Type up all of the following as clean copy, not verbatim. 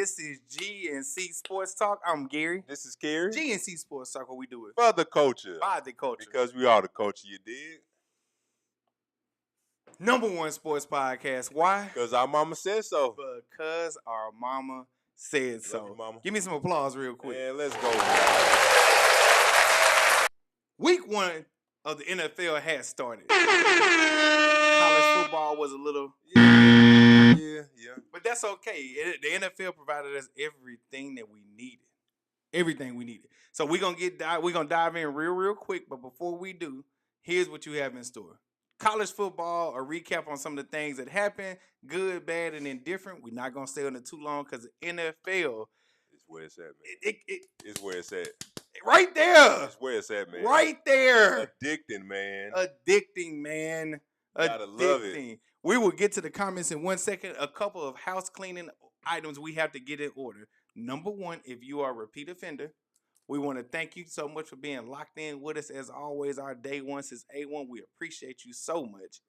This is GNC Sports Talk. I'm Cary. This is Cary. GNC Sports Talk, what we do it. For the culture. By the culture. Because we are the culture, you dig? #1 sports podcast. Why? Because our mama said so. Because our mama said so. Love you, mama. Give me some applause real quick. Yeah, let's go. Week 1 of the NFL has started. College football was a little... Yeah. But that's okay. The NFL provided us everything that we needed. Everything we needed. So we're gonna dive in real quick. But before we do, here's what you have in store. College football, a recap on some of the things that happened, good, bad, and indifferent. We're not gonna stay on it too long because the NFL is where it's at, man. It's where it's at. Right there. It's where it's at, man. Right there. Addicting, man. Gotta love it. We will get to the comments in 1 second. A couple of house cleaning items we have to get in order. Number 1, if you are a repeat offender, we want to thank you so much for being locked in with us. As always, our day one since A1. We appreciate you so much.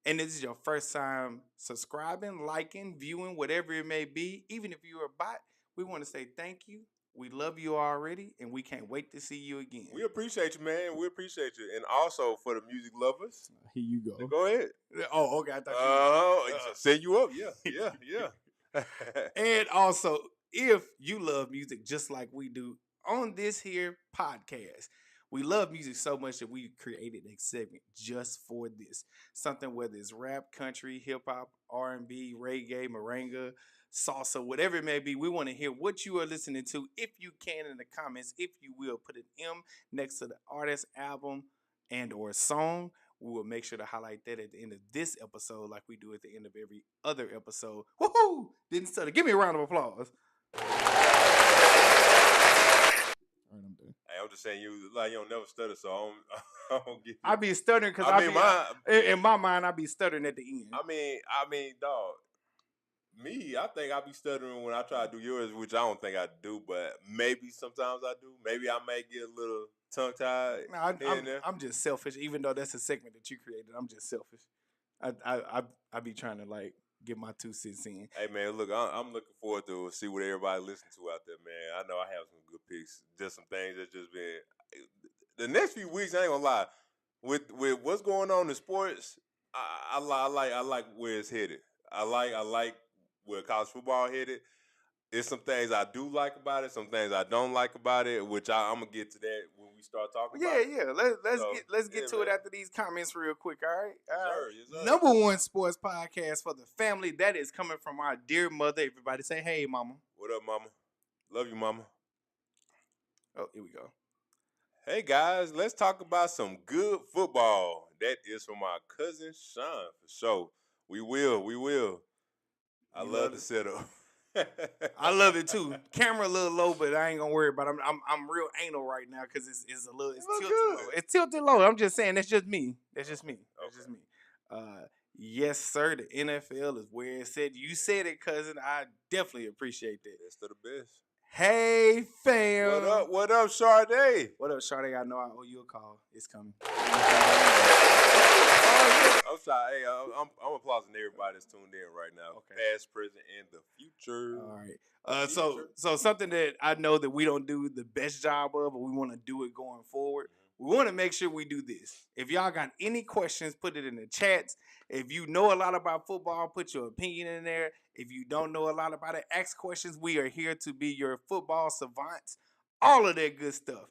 And this is your first time subscribing, liking, viewing, whatever it may be. Even if you're a bot, we want to say thank you. We love you already, and we can't wait to see you again. We appreciate you, man. We appreciate you. And also for the music lovers. Here you go. Go ahead. Oh, okay. I thought you set you up. Yeah. And also, if you love music just like we do on this here podcast, we love music so much that we created a segment just for this. Something whether it's rap, country, hip-hop, R&B, reggae, merengue, salsa, whatever it may be. We want to hear what you are listening to. If you can, in the comments, if you will, put an M next to the artist, album, and or song. We will make sure to highlight that at the end of this episode like we do at the end of every other episode. Woohoo! Didn't stutter. Give me a round of applause. All right, I'm done. Hey, I'm just saying you don't never stutter, so I don't get. I be stuttering because in my mind I be stuttering at the end. I mean, dog. Me, I think I be stuttering when I try to do yours, which I don't think I do, but maybe sometimes I do. Maybe I may get a little tongue-tied. No, I'm just selfish. Even though that's a segment that you created, I'm just selfish. I be trying to like get my 2 cents in. Hey man, look, I'm looking forward to see what everybody listens to out there, man. I know I have some good picks, just some things that's just been. The next few weeks, I ain't gonna lie, with what's going on in sports, I like where it's headed. I like where college football headed. There's some things I do like about it, some things I don't like about it, which I'm gonna get to that when we start talking about it. Yeah. Let's get to it after these comments real quick, all right? Sure. #1 sports podcast for the family. That is coming from our dear mother. Everybody say, hey, mama. What up, mama? Love you, mama. Oh, here we go. Hey, guys, let's talk about some good football. That is from our cousin, Sean, for sure. We will. I love the setup. I love it too. Camera a little low, but I ain't gonna worry about it. I'm real anal right now because it's tilted low. It's tilted low. I'm just saying that's just me. That's just me. Yes, sir. The NFL is where it's at. You said it, cousin. I definitely appreciate that. Best of the best. Hey, fam. What up, Sade? What up, Sade? I know I owe you a call. It's coming. I'm sorry. Hey, I'm applauding everybody that's tuned in right now. Okay. Past, present, and the future. All right. So something that I know that we don't do the best job of, but we want to do it going forward. We want to make sure we do this. If y'all got any questions, put it in the chats. If you know a lot about football, put your opinion in there. If you don't know a lot about it, ask questions. We are here to be your football savants. All of that good stuff.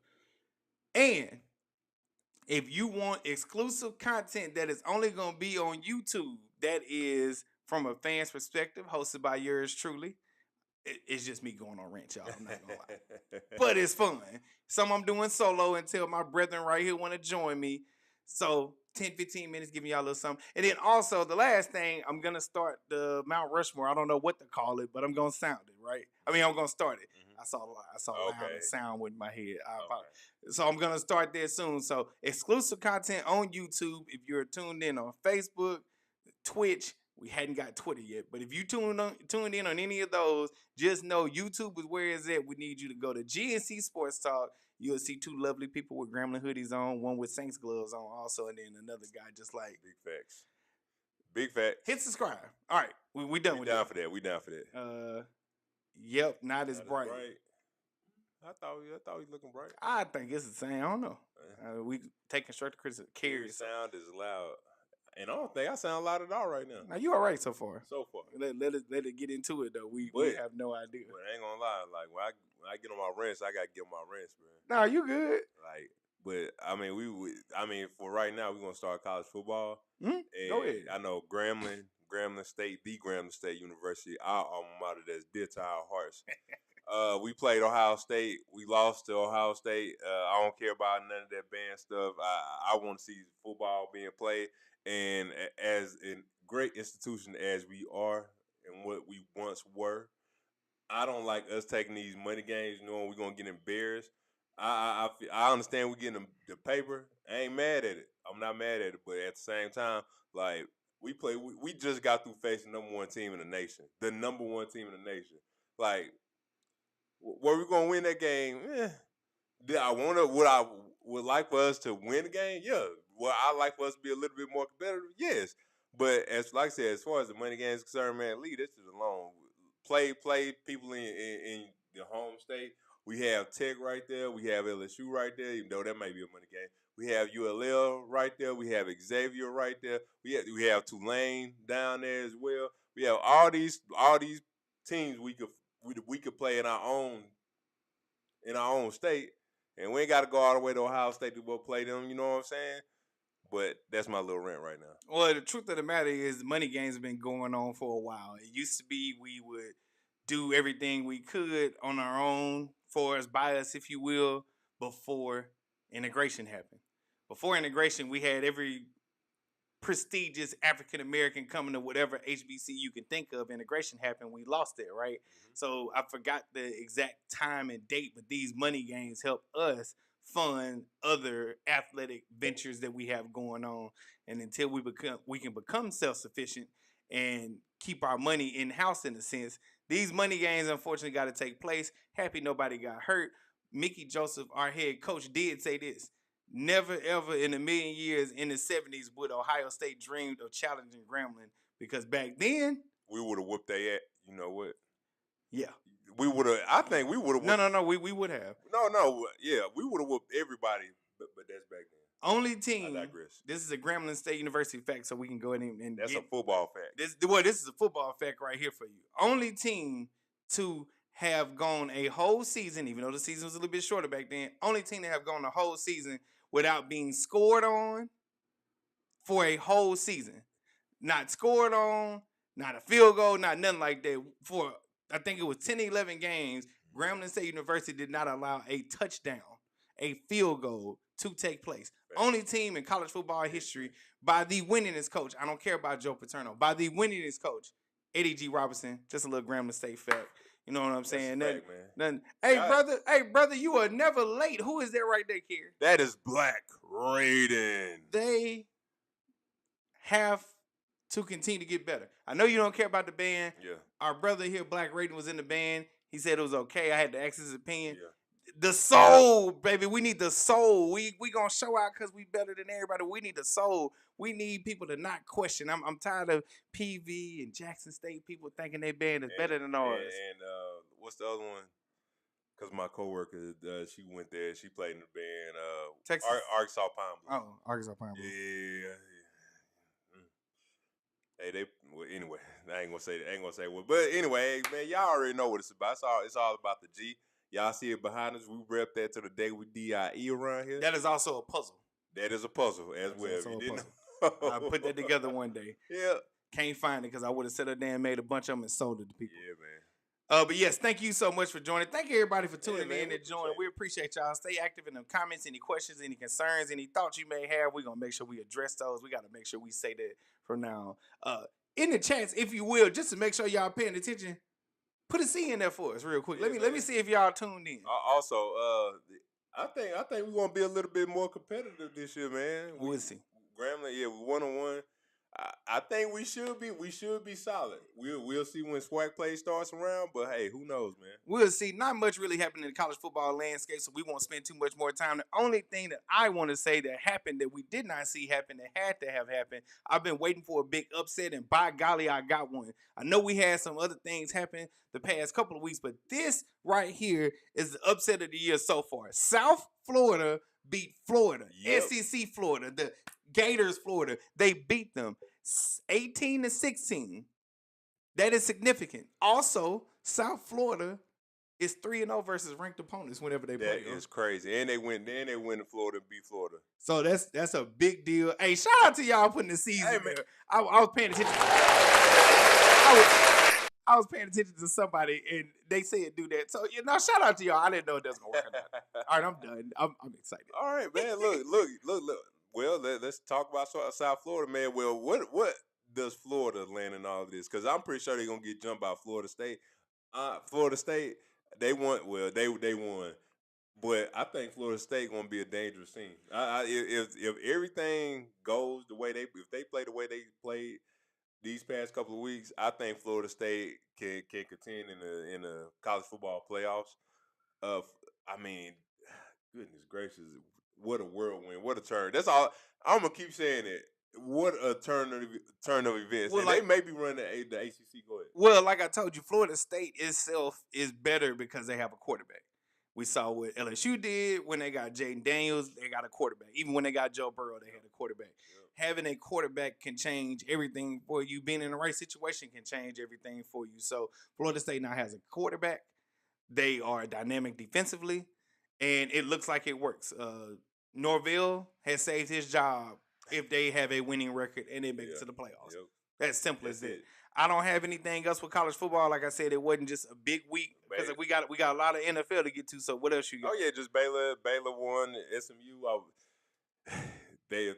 And if you want exclusive content that is only going to be on YouTube, that is from a fan's perspective, hosted by yours truly. It's just me going on rant, y'all. I'm not going to lie. But it's fun. Some I'm doing solo until my brethren right here want to join me. So 10, 15 minutes, giving y'all a little something. And then also the last thing, I'm going to start the Mount Rushmore. I don't know what to call it, but I'm going to sound it, right? I'm going to start it. Mm-hmm. I saw how it sound with my head. So I'm going to start there soon. So exclusive content on YouTube. If you're tuned in on Facebook, Twitch, we hadn't got Twitter yet, but if you tuned in on any of those, just know YouTube is where it's at. We need you to go to GNC Sports Talk. You'll see 2 lovely people with Gremlin hoodies on, one with Saints gloves on also, and then another guy just like. Big facts. Hit subscribe. All right, we done with that. We down for that. Yep, not as bright. I thought he looking bright. I think it's the same. I don't know. We take constructive criticism. Cary sound is loud, and I don't think I sound loud at all right now. Now you all right so far. So far. Let it get into it though. We have no idea. But I ain't gonna lie, like when I get on my rents, I gotta get on my rents, man. Nah, you good. Like, but I mean, for right now, we're gonna start college football. Mm-hmm. Go ahead. I know Grambling State, the Grambling State University, our alma mater that's dear to our hearts. We played Ohio State. We lost to Ohio State. I don't care about none of that band stuff. I want to see football being played. And as a great institution as we are and what we once were, I don't like us taking these money games knowing we're going to get embarrassed. I understand we're getting the paper. I ain't mad at it. I'm not mad at it. But at the same time, like, we just got through facing the number one team in the nation. The number one team in the nation. Like, were we gonna win that game? Would I like for us to win the game? Yeah. Would I like for us to be a little bit more competitive? Yes. But like I said, as far as the money game is concerned, man, leave this shit alone. Play people in the home state. We have Tech right there. We have LSU right there, even though that may be a money game. We have ULL right there. We have Xavier right there. We have Tulane down there as well. We have all these teams we could play in our own state, and we ain't got to go all the way to Ohio State to go play them. You know what I'm saying? But that's my little rant right now. Well, the truth of the matter is, money games have been going on for a while. It used to be we would do everything we could on our own, for us, by us, if you will, before integration happened. Before integration, we had every prestigious African American coming to whatever HBC you can think of. Integration happened, we lost it, right? Mm-hmm. So I forgot the exact time and date, but these money games help us fund other athletic ventures that we have going on. And until we can become self-sufficient and keep our money in-house, in a sense, these money games unfortunately got to take place. Happy nobody got hurt. Mickey Joseph, our head coach, did say this: never, ever in a million years in the 70s would Ohio State dreamed of challenging Grambling, because back then we would have whooped their ass. You know what? Yeah. We would have. I think we would have. No. We would have. No. Yeah, we would have whooped everybody, but that's back then. Only team. I digress. This is a Grambling State University fact, so we can go ahead and that's a football fact. This is a football fact right here for you. Only team to have gone a whole season, even though the season was a little bit shorter back then. Only team to have gone a whole season without being scored on for a whole season. Not scored on, not a field goal, not nothing like that. For, I think it was 10, 11 games, Grambling State University did not allow a touchdown, a field goal to take place. Right. Only team in college football history by the winningest coach. I don't care about Joe Paterno. By the winningest coach, Eddie G. Robertson. Just a little Grambling State fact. You know what I'm saying? Fact, man. Hey, brother, you are never late. Who is that right there, Cary? That is Black Raiden. They have to continue to get better. I know you don't care about the band. Yeah. Our brother here, Black Raiden, was in the band. He said it was okay. I had to ask his opinion. Yeah. The soul, baby. We need the soul. We gonna show out because we better than everybody. We need the soul. We need people to not question. I'm tired of PV and Jackson State people thinking their band is better than ours. And what's the other one? Because my coworker, she went there. She played in the band. Texas, Arkansas Pine Blue. Oh, Arkansas Pine Blue. Yeah. Hey, anyway, I ain't gonna say what. But anyway, man, y'all already know what it's about. It's all about the G. Y'all see it behind us. We rep that to the day we DIE around here. That is also a puzzle. That is a puzzle as well. You didn't I'll put that together one day. Yeah. Can't find it because I would have set up there and made a bunch of them and sold it to people. Yeah, man. But yes, thank you so much for joining. Thank you everybody for tuning in and joining. We appreciate y'all. Stay active in the comments. Any questions, any concerns, any thoughts you may have, we're going to make sure we address those. We got to make sure we say that from now on. In the chats, if you will, just to make sure y'all paying attention, put a C in there for us real quick. Yeah, let me see if y'all tuned in. Also, I think we're gonna be a little bit more competitive this year, man. We'll see. Grambling, yeah, we 1-1. I think we should be solid. We'll see when swag play starts around, but hey, who knows, man? We'll see. Not much really happened in the college football landscape, so we won't spend too much more time. The only thing that I want to say that happened that we did not see happen that had to have happened, I've been waiting for a big upset, and by golly, I got one. I know we had some other things happen the past couple of weeks, but this right here is the upset of the year so far. South Florida beat Florida. Yep. SEC Florida, the Gators Florida. They beat them 18-16. That is significant. Also, South Florida is 3-0 versus ranked opponents whenever they play. That is crazy. And they went to Florida and beat Florida. So that's a big deal. Hey, shout out to y'all putting the season man. there. I was paying attention. I was paying attention to somebody and they said do that. So shout out to y'all. I didn't know it doesn't work or not. All right, I'm done. I'm excited. All right, man. Look. Well, let's talk about South Florida, man. Well, what does Florida land in all of this? Because I'm pretty sure they're gonna get jumped by Florida State. Florida State, they won. Well, they won, but I think Florida State gonna be a dangerous team. If everything goes the way if they play the way they played these past couple of weeks, I think Florida State can contend in the college football playoffs. I mean, goodness gracious, what a whirlwind, what a turn. That's all. I'm gonna keep saying it. What a turn of events. Well, and they may be running the ACC. Go ahead. Well, like I told you, Florida State itself is better because they have a quarterback. We saw what LSU did when they got Jaden Daniels. They got a quarterback. Even when they got Joe Burrow, they had a quarterback. Yep. Having a quarterback can change everything for you. Being in the right situation can change everything for you. So Florida State now has a quarterback. They are dynamic defensively, and it looks like it works. Norvell has saved his job if they have a winning record and they make it to the playoffs. Yep. That's simple as it. I don't have anything else with college football. Like I said, it wasn't just a big week because we got a lot of NFL to get to. So what else you got? Oh yeah, just Baylor won. SMU.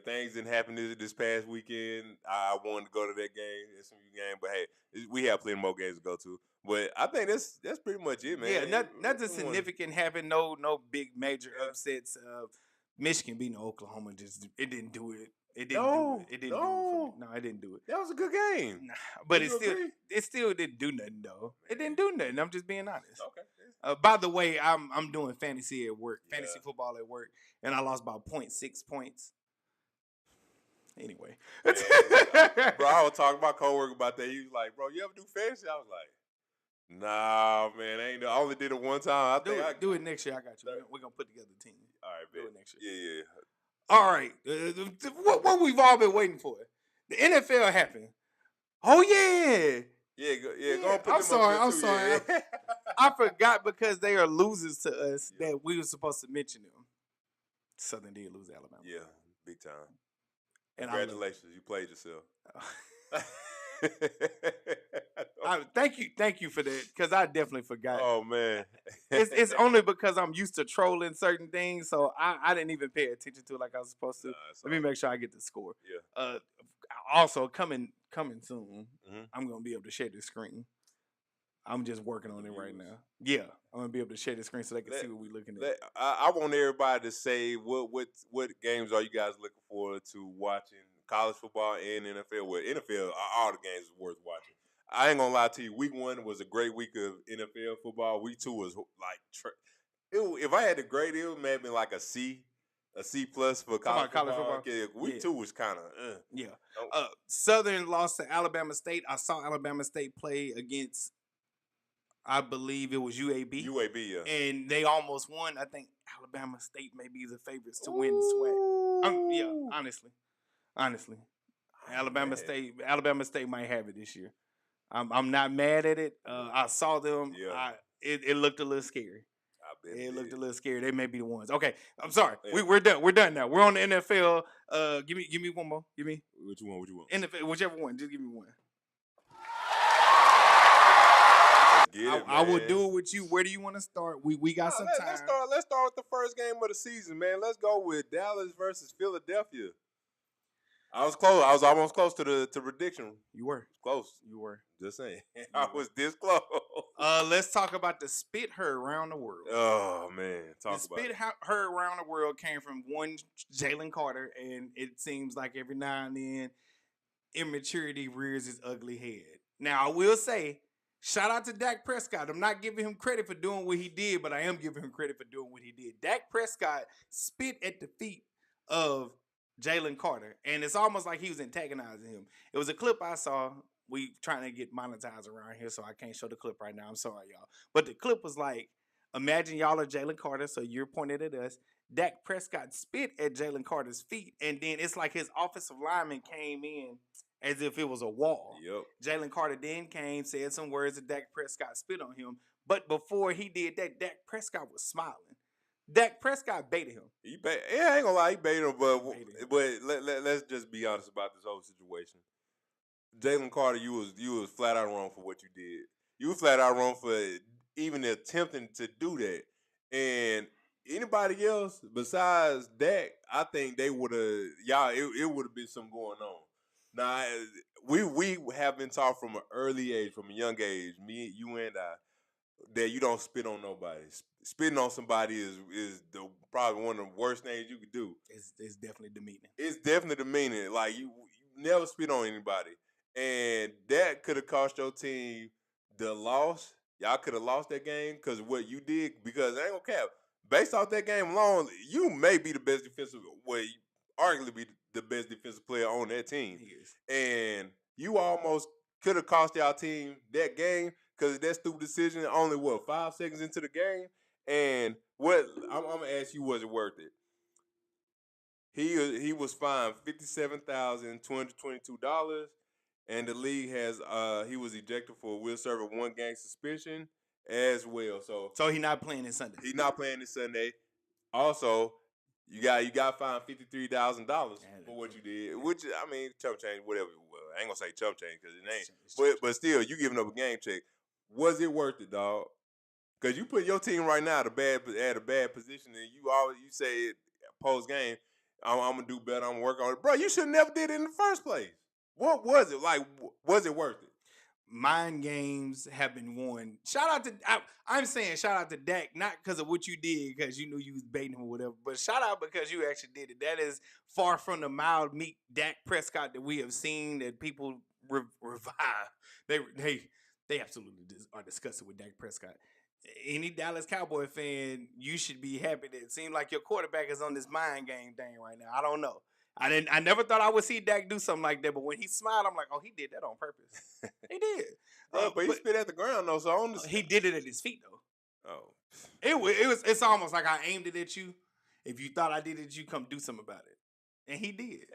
Things didn't happen this past weekend. I wanted to go to that game, SMU game, but hey, we have plenty more games to go to. But I think that's pretty much it, man. Yeah, nothing significant happened. No big major upsets. Michigan beating Oklahoma it didn't do it. It didn't do it. It didn't do it for me. No, it didn't do it. That was a good game. Nah, but it still didn't do nothing though. It didn't do nothing. I'm just being honest. Okay. By the way, I'm doing fantasy at work, fantasy football at work, and I lost about 0.6 points. Anyway. Bro, I was talking to my coworker about that. He was like, bro, you ever do fantasy? I was like, nah, man, I only did it one time. Do it next year. I got you. We're going to put together a team. All right, man. Do it next year. Yeah. All right. What we've all been waiting for. The NFL happened. Oh, yeah. Yeah. Go and put I'm sorry. Yeah. I forgot because they are losers to us that we were supposed to mention them. Southern did lose Alabama. Yeah, big time. And congratulations, you played yourself. Thank you for that, because I definitely forgot. Oh man, it's only because I'm used to trolling certain things, so I didn't even pay attention to it like I was supposed to. Let me make sure I get the score. Yeah. Also coming soon, I'm gonna be able to share the screen. I'm just working on it right now. Yeah, I'm gonna be able to share the screen so they can see what we're looking at. I want everybody to say what games are you guys looking forward to watching? College football and NFL. Well, NFL, all the games is worth watching. I ain't gonna lie to you. Week 1 was a great week of NFL football. Week 2 was like, if I had to grade it, would maybe been like a C plus for college football. Yeah, week 2 was kind of yeah. Southern lost to Alabama State. I saw Alabama State play against, I believe it was UAB. UAB, yeah. And they almost won. I think Alabama State may be the favorites to win the SWAC. Yeah, honestly. Alabama State might have it this year. I'm not mad at it. I saw them. Yeah. It looked a little scary. It looked a little scary. They may be the ones. Okay, I'm sorry. Yeah. We're done. We're done now. We're on the NFL. Give me one more. Give me. Which one? NFL, whichever one. Just give me one. I will do it with you. Where do you want to start? We got some time. Let's start with the first game of the season, man. Let's go with Dallas versus Philadelphia. I was close. I was almost close to prediction. You were close. You were. Just saying. I was this close. Let's talk about the spit heard around the world. Oh man, the spit heard around the world came from one Jalen Carter, and it seems like every now and then immaturity rears its ugly head. Now, I will say, shout out to Dak Prescott. I'm not giving him credit for doing what he did, but I am giving him credit for doing what he did. Dak Prescott spit at the feet of Jalen Carter, and it's almost like he was antagonizing him. It was a clip I saw. We trying to get monetized around here, so I can't show the clip right now. I'm sorry, y'all. But the clip was like, imagine y'all are Jalen Carter, so you're pointed at us. Dak Prescott spit at Jalen Carter's feet, and then it's like his offensive lineman came in as if it was a wall. Yep. Jalen Carter then came, said some words that Dak Prescott spit on him. But before he did that, Dak Prescott was smiling. Dak Prescott baited him. I ain't gonna lie, he baited him, but let's just be honest about this whole situation. Jalen Carter, you was flat out wrong for what you did. You were flat out wrong for even attempting to do that. And anybody else besides Dak, I think they would have it would have been something going on. Now we have been taught from an early age, from a young age, me, you, and I, that you don't spit on nobody. Spitting on somebody is probably one of the worst things you could do. It's definitely demeaning. It's definitely demeaning. Like you never spit on anybody, and that could have cost your team the loss. Y'all could have lost that game because of what you did. Because I ain't gonna cap. Based off that game alone, you may be the best defensive. Well, you arguably be the best defensive player on that team, and you almost could have cost y'all team that game because of that stupid decision. Only 5 seconds into the game, and what I'm gonna ask you, was it worth it? He was fined $57,222, and the league has he was ejected for will serve a 1-game suspension as well. So he's not playing this Sunday. He's not playing this Sunday. Also, you got fined $53,000 for what you did, which, I mean, chump change, whatever. Well, I ain't gonna say chump change because it ain't. But still, you giving up a game check. Was it worth it, dog? Because you put your team right now at a bad position, and you say post game, I'm gonna do better. I'm gonna work on it, bro. You should have never did it in the first place. What was it like? Was it worth it? Mind games have been won. I'm saying shout out to Dak, not because of what you did, because you knew you was baiting him or whatever, but shout out because you actually did it. That is far from the mild meat Dak Prescott that we have seen that people revive. They absolutely are disgusted with Dak Prescott. Any Dallas Cowboy fan, you should be happy that it seems like your quarterback is on this mind game thing right now. I don't know. I never thought I would see Dak do something like that, but when he smiled, I'm like, oh, he did that on purpose. He did. But he spit at the ground though, so I understand. He did it at his feet though. Oh, it's almost like I aimed it at you. If you thought I did it, you come do something about it, and he did.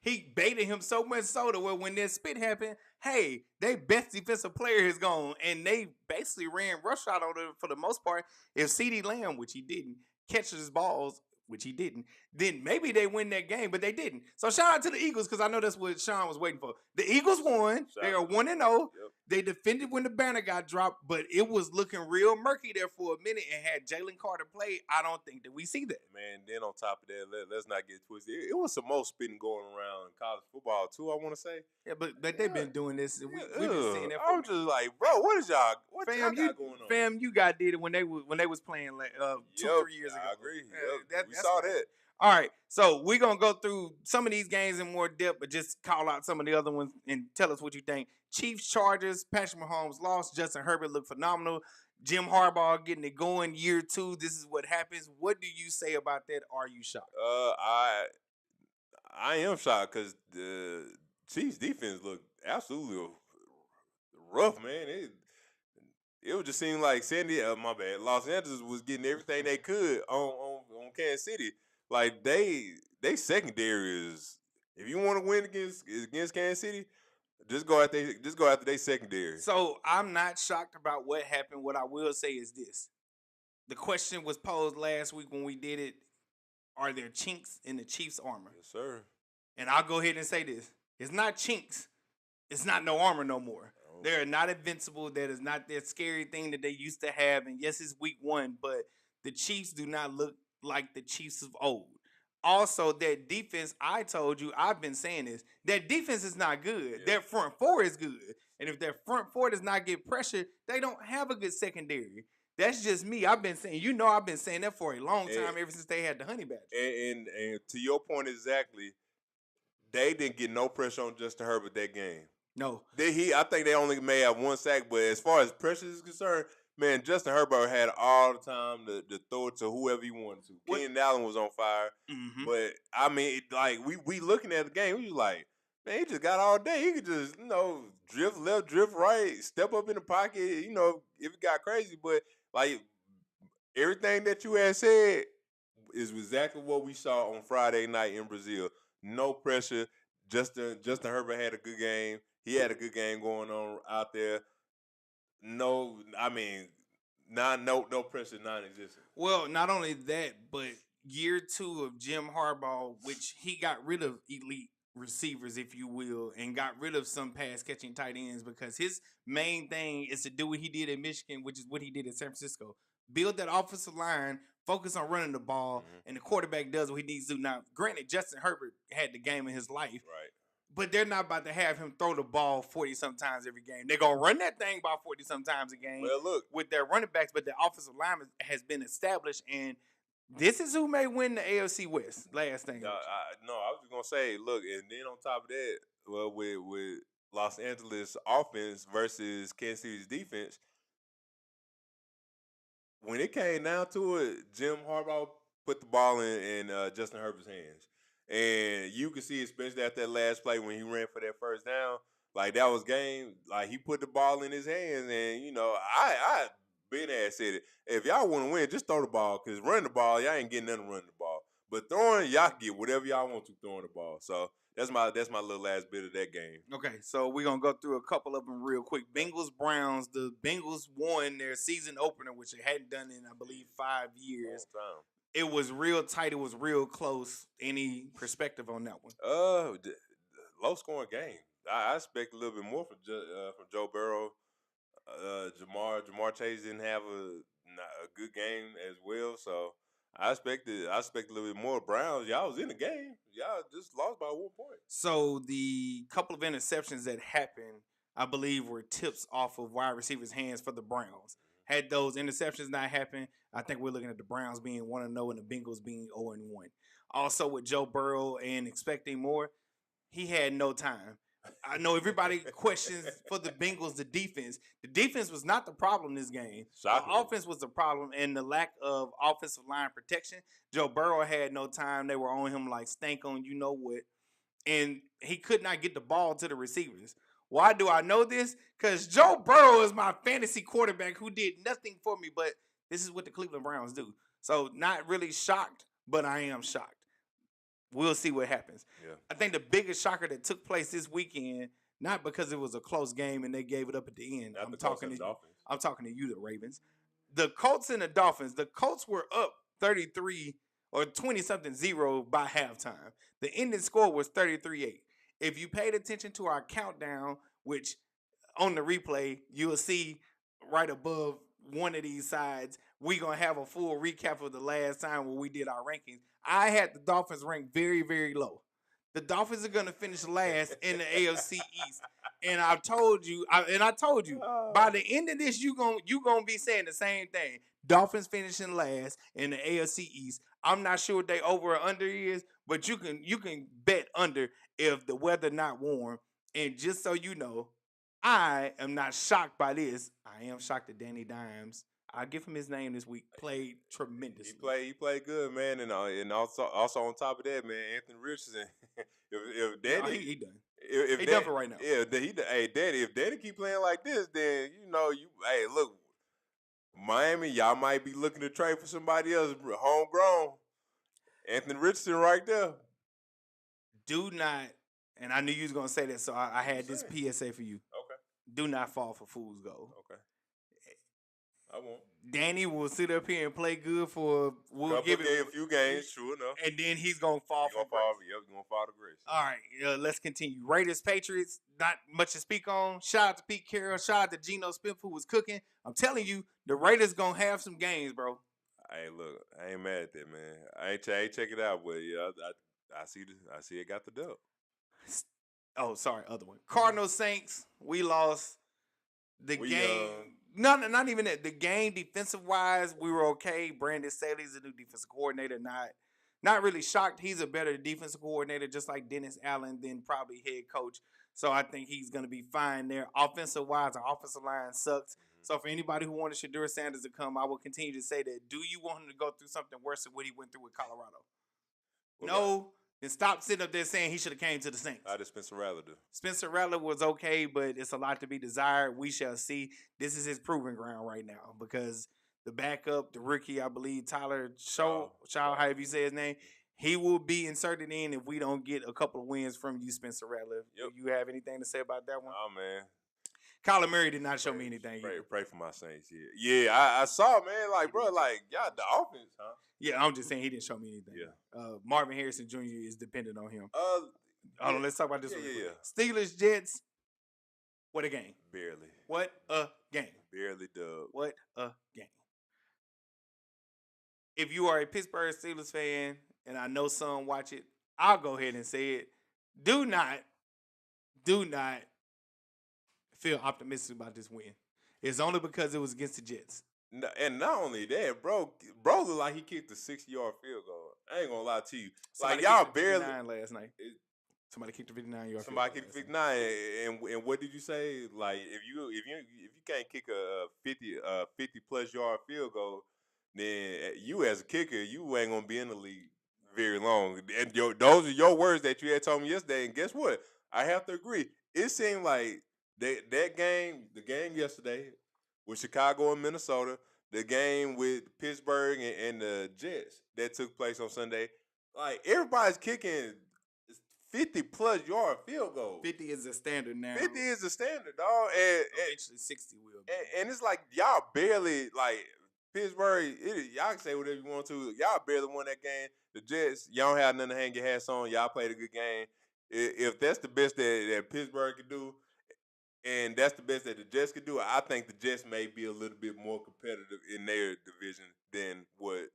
He baited him so much so to where when that spit happened, hey, they best defensive player is gone, and they basically ran rush out on it for the most part. If CeeDee Lamb, which he didn't, catches his balls, which he didn't, then maybe they win that game, but they didn't. So shout out to the Eagles, because I know that's what Sean was waiting for. The Eagles won. They are 1-0. Yep. They defended when the banner got dropped, but it was looking real murky there for a minute, and had Jalen Carter played, I don't think that we see that. Man, then on top of that, let's not get twisted. It was some more spitting going around in college football too, I want to say. Yeah, but they've been doing this. We've been seeing that. I'm just like, bro, what y'all got going on? Fam, you got did it when they was playing 2-3 years ago. I agree. We saw that. All right, so we're going to go through some of these games in more depth, but just call out some of the other ones and tell us what you think. Chiefs, Chargers, Patrick Mahomes lost. Justin Herbert looked phenomenal. Jim Harbaugh getting it going year 2. This is what happens. What do you say about that? Are you shocked? I am shocked because the Chiefs defense looked absolutely rough, man. It would just seem like Los Angeles was getting everything they could on Kansas City. Like they secondary is, if you want to win against Kansas City, just go after their secondary. So I'm not shocked about what happened. What I will say is this: the question was posed last week when we did it. Are there chinks in the Chiefs' armor? Yes, sir. And I'll go ahead and say this: it's not chinks. It's not no armor no more. Oh. They're not invincible. That is not that scary thing that they used to have. And yes, it's week 1, but the Chiefs do not look like the Chiefs of old. Also, that defense, I told you, I've been saying this, that defense is not good. Yeah. Their front four is good. And if their front four does not get pressure, they don't have a good secondary. That's just me. I've been saying that for a long time, ever since they had the Honey Badger. And to your point exactly, they didn't get no pressure on Justin Herbert that game. No. I think they only may have one sack, but as far as pressure is concerned, man, Justin Herbert had all the time to throw it to whoever he wanted to. Keenan Allen was on fire. Mm-hmm. But, I mean, like, we looking at the game, we was like, man, he just got all day. He could just, drift left, drift right, step up in the pocket, if it got crazy. But, like, everything that you had said is exactly what we saw on Friday night in Brazil. No pressure. Justin Herbert had a good game. He had a good game going on out there. No pressure, non-existent. Well, not only that, but year 2 of Jim Harbaugh, which he got rid of elite receivers, if you will, and got rid of some pass-catching tight ends because his main thing is to do what he did in Michigan, which is what he did in San Francisco. Build that offensive line, focus on running the ball, and the quarterback does what he needs to do. Now, granted, Justin Herbert had the game of his life. Right. But they're not about to have him throw the ball 40-some times every game. They're going to run that thing about 40-some times a game with their running backs, but the offensive line has been established, and this is who may win the AFC West. Last thing. I was just going to say, look, and then on top of that, well, with Los Angeles offense versus Kansas City's defense, when it came down to it, Jim Harbaugh put the ball in Justin Herbert's hands. And you could see, especially at that last play when he ran for that first down, like that was game. Like he put the ball in his hands, and I been ass said it. If y'all want to win, just throw the ball, because running the ball, y'all ain't getting nothing running the ball. But throwing, y'all can get whatever y'all want to throwing the ball. So that's my little last bit of that game. Okay, so we're gonna go through a couple of them real quick. Bengals Browns. The Bengals won their season opener, which they hadn't done in I believe 5 years. Long time. It was real tight. It was real close. Any perspective on that one? Low scoring game. I expect a little bit more from Joe Burrow. Jamar Chase didn't have a good game as well, so I expect a little bit more. Browns, y'all was in the game. Y'all just lost by 1 point. So the couple of interceptions that happened, I believe, were tips off of wide receivers' hands for the Browns. Had those interceptions not happened, I think we're looking at the Browns being 1-0 and the Bengals being 0-1. Also, with Joe Burrow and expecting more, he had no time. I know everybody questions for the Bengals the defense. The defense was not the problem this game. Shocking. The offense was the problem, and the lack of offensive line protection. Joe Burrow had no time. They were on him like stank on you know what, and he could not get the ball to the receivers. Why do I know this? Because Joe Burrow is my fantasy quarterback who did nothing for me, but this is what the Cleveland Browns do. So not really shocked, but I am shocked. We'll see what happens. Yeah. I think the biggest shocker that took place this weekend, not because it was a close game and they gave it up at the end. I'm talking to you, the Ravens. The Colts and the Dolphins. The Colts were up 33 or 20-something 0 by halftime. The ending score was 33-8. If you paid attention to our countdown, which on the replay, you'll see right above one of these sides, we're going to have a full recap of the last time when we did our rankings. I had the Dolphins ranked very, very low. The Dolphins are going to finish last in the AFC East. And I told you, by the end of this, you gonna be saying the same thing. Dolphins finishing last in the AFC East. I'm not sure what they over or under is, but you can bet under if the weather not warm. And just so you know, I am not shocked by this. I am shocked that Danny Dimes, I'll give him his name this week, played tremendously. He played good, man, and also on top of that, man, Anthony Richardson. if Danny, he done. If he done for right now. Yeah, Danny. If Danny keep playing like this, then look, Miami, y'all might be looking to trade for somebody else, homegrown. Anthony Richardson, right there. Do not, and I knew you was gonna say that, so I had this PSA for you. Okay. Do not fall for fool's gold. Okay. I won't. Danny will sit up here and play good for a few games, true enough. And then he's gonna fall He's gonna fall to grace. All right, let's continue. Raiders, Patriots, not much to speak on. Shout out to Pete Carroll. Shout out to Geno Smith who was cooking. I'm telling you, the Raiders gonna have some games, bro. Hey, look, I ain't mad at that, man. I ain't check it out, but yeah, I see it got the dub. Oh, sorry, other one. Cardinals, Saints. We lost the game. Not even that. The game defensive wise, we were okay. Brandon Staley's the new defensive coordinator. Not not really shocked. He's a better defensive coordinator, just like Dennis Allen, than probably head coach. So I think he's going to be fine there. Offensive wise, our offensive line sucks. So for anybody who wanted Shedeur Sanders to come, I will continue to say that. Do you want him to go through something worse than what he went through with Colorado? No. Then stop sitting up there saying he should have came to the Saints. How did Spencer Rattler do? Spencer Rattler was okay, but it's a lot to be desired. We shall see. This is his proving ground right now because the backup, the rookie, I believe, Tyler Shaw, however you say his name, he will be inserted in if we don't get a couple of wins from you, Spencer Rattler. Yep. Do you have anything to say about that one? Oh, man. Kyler Murray did not show me anything. Pray for my Saints. Yeah, I saw, man. Like, bro, like, y'all, the offense, huh? Yeah, I'm just saying he didn't show me anything. Yeah. Marvin Harrison Jr. is dependent on him. Hold on, let's talk about this one. Yeah. Steelers, Jets. What a game. Barely. What a game. Barely dub. What a game. If you are a Pittsburgh Steelers fan, and I know some watch it, I'll go ahead and say it. Do not feel optimistic about this win. It's only because it was against the Jets. No, and not only that, bro looked like he kicked a 60-yard field goal. I ain't gonna lie to you. Somebody like, y'all kicked barely. 59 last night. Somebody kicked a 59-yard. Somebody kicked a 59, and what did you say? Like, if you can't kick a 50 plus yard field goal, then you as a kicker, you ain't gonna be in the league very long. And those are your words that you had told me yesterday. And guess what? I have to agree. It seemed like that game, the game yesterday with Chicago and Minnesota, the game with Pittsburgh and the Jets that took place on Sunday, like, everybody's kicking 50-plus yard field goals. 50 is the standard now. 50 is the standard, dog. And eventually 60 will be. And it's like y'all barely, like, Pittsburgh, y'all can say whatever you want to. Y'all barely won that game. The Jets, y'all don't have nothing to hang your hats on. Y'all played a good game. If that's the best that Pittsburgh could do, and that's the best that the Jets could do, I think the Jets may be a little bit more competitive in their division than what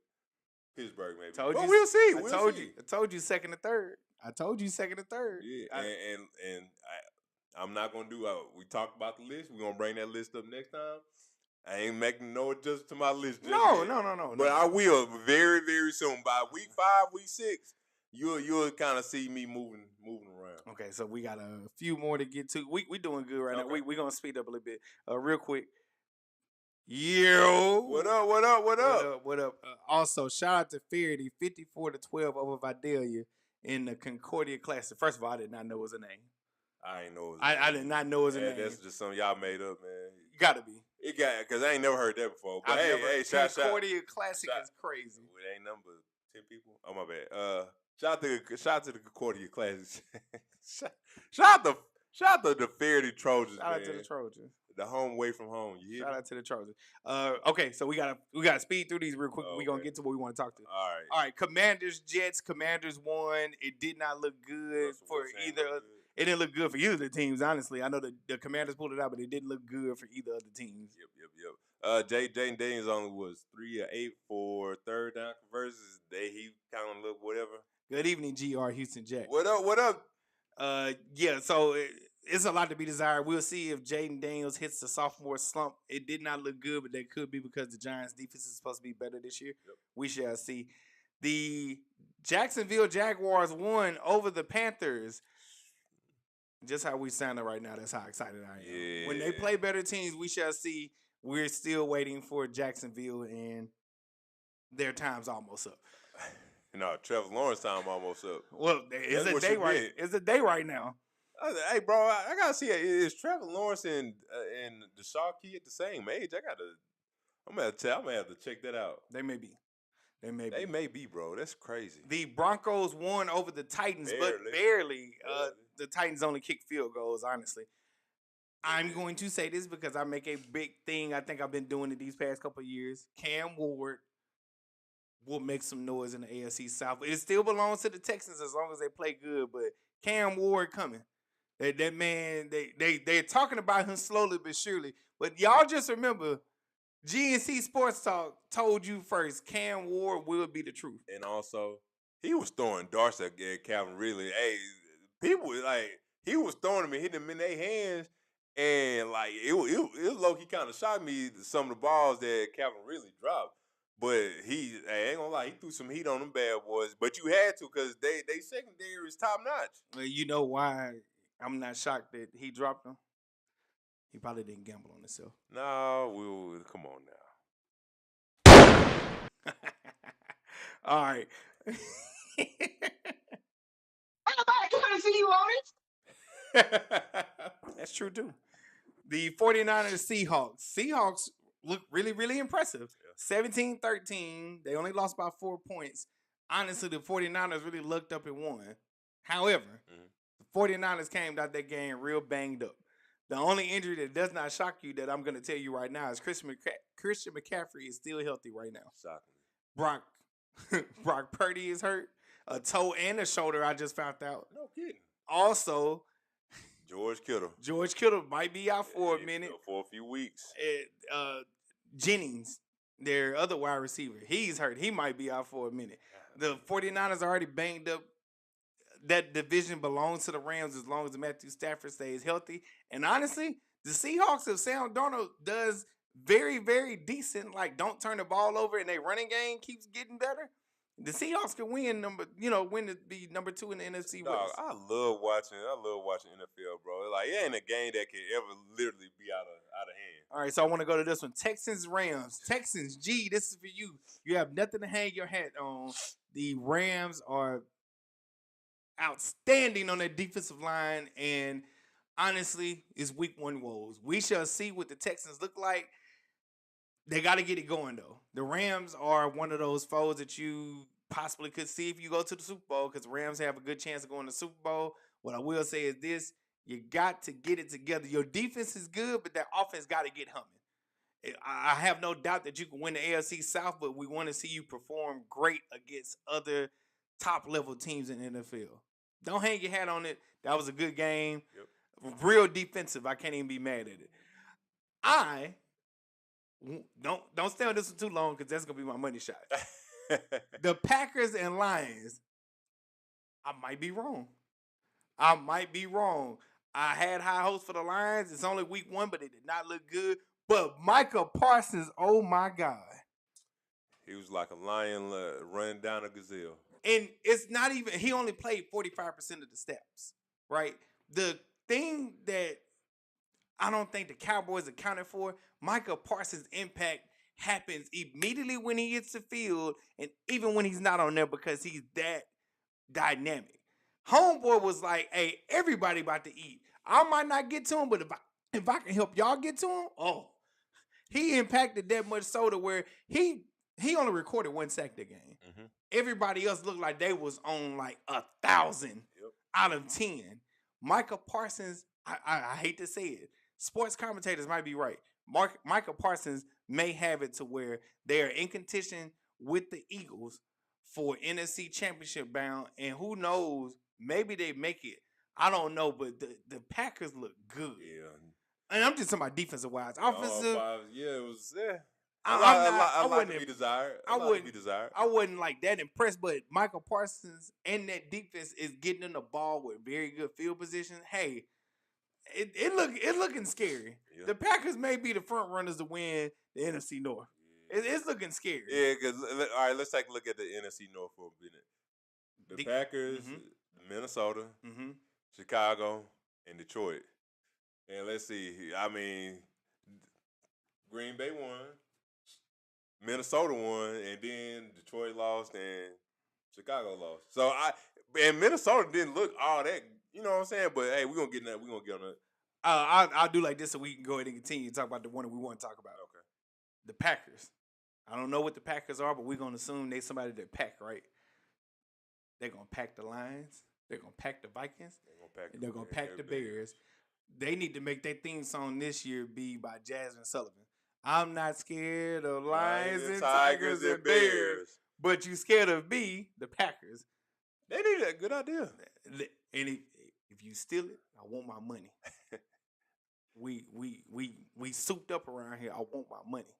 Pittsburgh may be. But we'll see. I told you second and third. Yeah, and I'm not gonna do. We talked about the list. We're gonna bring that list up next time. I ain't making no adjustment to my list. No. But I will very, very soon. By week 5, week 6, you'll kind of see me moving around. Okay, so we got a few more to get to. We doing good right now. We're gonna speed up a little bit. Real quick. Yo. What up? Also, shout out to Faraday, 54-12 over Vidalia in the Concordia Classic. First of all, I did not know it was a name. I ain't know. I did not know it was a name. That's just something y'all made up, man. Gotta be. It got, because I ain't never heard that before. But hey, Concordia Classic is crazy. It ain't number 10 people. Oh, my bad. Shout out to the Concordia Classic. shout out to the Faraday Trojans. Shout out to the Trojans. The home away from home. You hear Shout me? out to the Trojans. Okay, so we gotta speed through these real quick. We're gonna get to what we want to talk to. All right. Commanders, Jets. Commanders won. It did not look good for either. It didn't look good for either of the teams, honestly. I know the Commanders pulled it out, but it didn't look good for either of the teams. Yep. Jaden Daniels only was 3 or 8 for third down conversions. He kind of looked whatever. Good evening, GR Houston Jack. What up? Yeah, so it's a lot to be desired. We'll see if Jaden Daniels hits the sophomore slump. It did not look good, but that could be because the Giants' defense is supposed to be better this year. Yep. We shall see. The Jacksonville Jaguars won over the Panthers. Just how we sounded right now, that's how excited I am. Yeah. When they play better teams, we shall see. We're still waiting for Jacksonville, and their time's almost up. No, Trevor Lawrence time almost up. Well, it's a day right. It's a day right now. Hey, bro, I gotta see. Is Trevor Lawrence and Deshaun Key at the same age? I'm gonna have to check that out. They may be. They may be, bro. That's crazy. The Broncos won over the Titans, but barely. The Titans only kick field goals, honestly. I'm going to say this because I make a big thing. I think I've been doing it these past couple of years. Cam Ward will make some noise in the AFC South. It still belongs to the Texans as long as they play good, but Cam Ward coming. That man, they're talking about him slowly but surely. But y'all just remember, GNC Sports Talk told you first, Cam Ward will be the truth. And also, he was throwing darts at Calvin Ridley. Hey, people, like, he was throwing them and hitting them in their hands. And, like, it low-key kind of shocked me, some of the balls that Calvin Ridley dropped. But I ain't gonna lie, he threw some heat on them bad boys. But you had to because they secondary is top notch. Well, you know why I'm not shocked that he dropped him? He probably didn't gamble on himself. No, come on now. All right. Nobody trying to see you on it. That's true, too. The 49ers Seahawks. Seahawks look really, really impressive. 17-13. They only lost by 4 points. Honestly, the 49ers really looked up and won. However, the 49ers came out that game real banged up. The only injury that does not shock you that I'm going to tell you right now is Christian McCaffrey is still healthy right now. Shocking. Brock Purdy is hurt. A toe and a shoulder, I just found out. No kidding. Also, George Kittle might be out for a minute. For a few weeks. Jennings, their other wide receiver, he's hurt. He might be out for a minute. The 49ers are already banged up. That division belongs to the Rams as long as Matthew Stafford stays healthy. And honestly, the Seahawks, if Sam Darnold does very, very decent, like don't turn the ball over and their running game keeps getting better, the Seahawks can win to be number 2 in the NFC West. Dog, I love watching NFL, bro. Like it ain't a game that can ever literally be out of hand. All right, so I want to go to this one. Texans-Rams. Texans, G, this is for you. You have nothing to hang your hat on. The Rams are outstanding on their defensive line, and honestly, it's week 1 woes. We shall see what the Texans look like. They got to get it going, though. The Rams are one of those foes that you possibly could see if you go to the Super Bowl because the Rams have a good chance of going to the Super Bowl. What I will say is this. You got to get it together. Your defense is good, but that offense got to get humming. I have no doubt that you can win the AFC South, but we want to see you perform great against other top-level teams in the NFL. Don't hang your hat on it. That was a good game. Yep. Real defensive. I can't even be mad at it. I don't stay on this one too long because that's going to be my money shot. The Packers and Lions, I might be wrong. I had high hopes for the Lions. It's only week 1, but it did not look good. But Micah Parsons, oh my God. He was like a lion running down a gazelle. And it's not even, he only played 45% of the steps, right? The thing that I don't think the Cowboys accounted for, Micah Parsons' impact happens immediately when he hits the field and even when he's not on there because he's that dynamic. Homeboy was like, hey, everybody about to eat. I might not get to him, but if I can help y'all get to him, he impacted that much so to where he only recorded 1 sack that game. Mm-hmm. Everybody else looked like they was on like 1,000 out of 10. Micah Parsons, I hate to say it, sports commentators might be right. Micah Parsons may have it to where they are in contention with the Eagles for NFC Championship bound, and who knows, maybe they make it. I don't know, but the Packers look good. Yeah. And I'm just talking about defensive wise. Offensive, it was a lot to be desired. I wasn't like that impressed, but Michael Parsons and that defense is getting in the ball with very good field position. Hey, it looking scary. Yeah. The Packers may be the front runners to win the NFC North. Yeah. It's looking scary. Yeah, because all right, let's take a look at the NFC North for a minute. The Packers, Minnesota, Chicago, and Detroit. And let's see. I mean, Green Bay won, Minnesota won, and then Detroit lost and Chicago lost. So and Minnesota didn't look all that, you know what I'm saying? But hey, we're gonna get on that. I'll do like this so we can go ahead and continue to talk about the one that we want to talk about. Okay. The Packers. I don't know what the Packers are, but we're gonna assume they somebody that pack, right? They're gonna pack the Lions. They're gonna pack the Vikings. They're gonna pack the Bears. They need to make their theme song this year be by Jasmine Sullivan. I'm not scared of lions and tigers and bears, but you scared of me, the Packers. They need a good idea. And if you steal it, I want my money. We souped up around here. I want my money.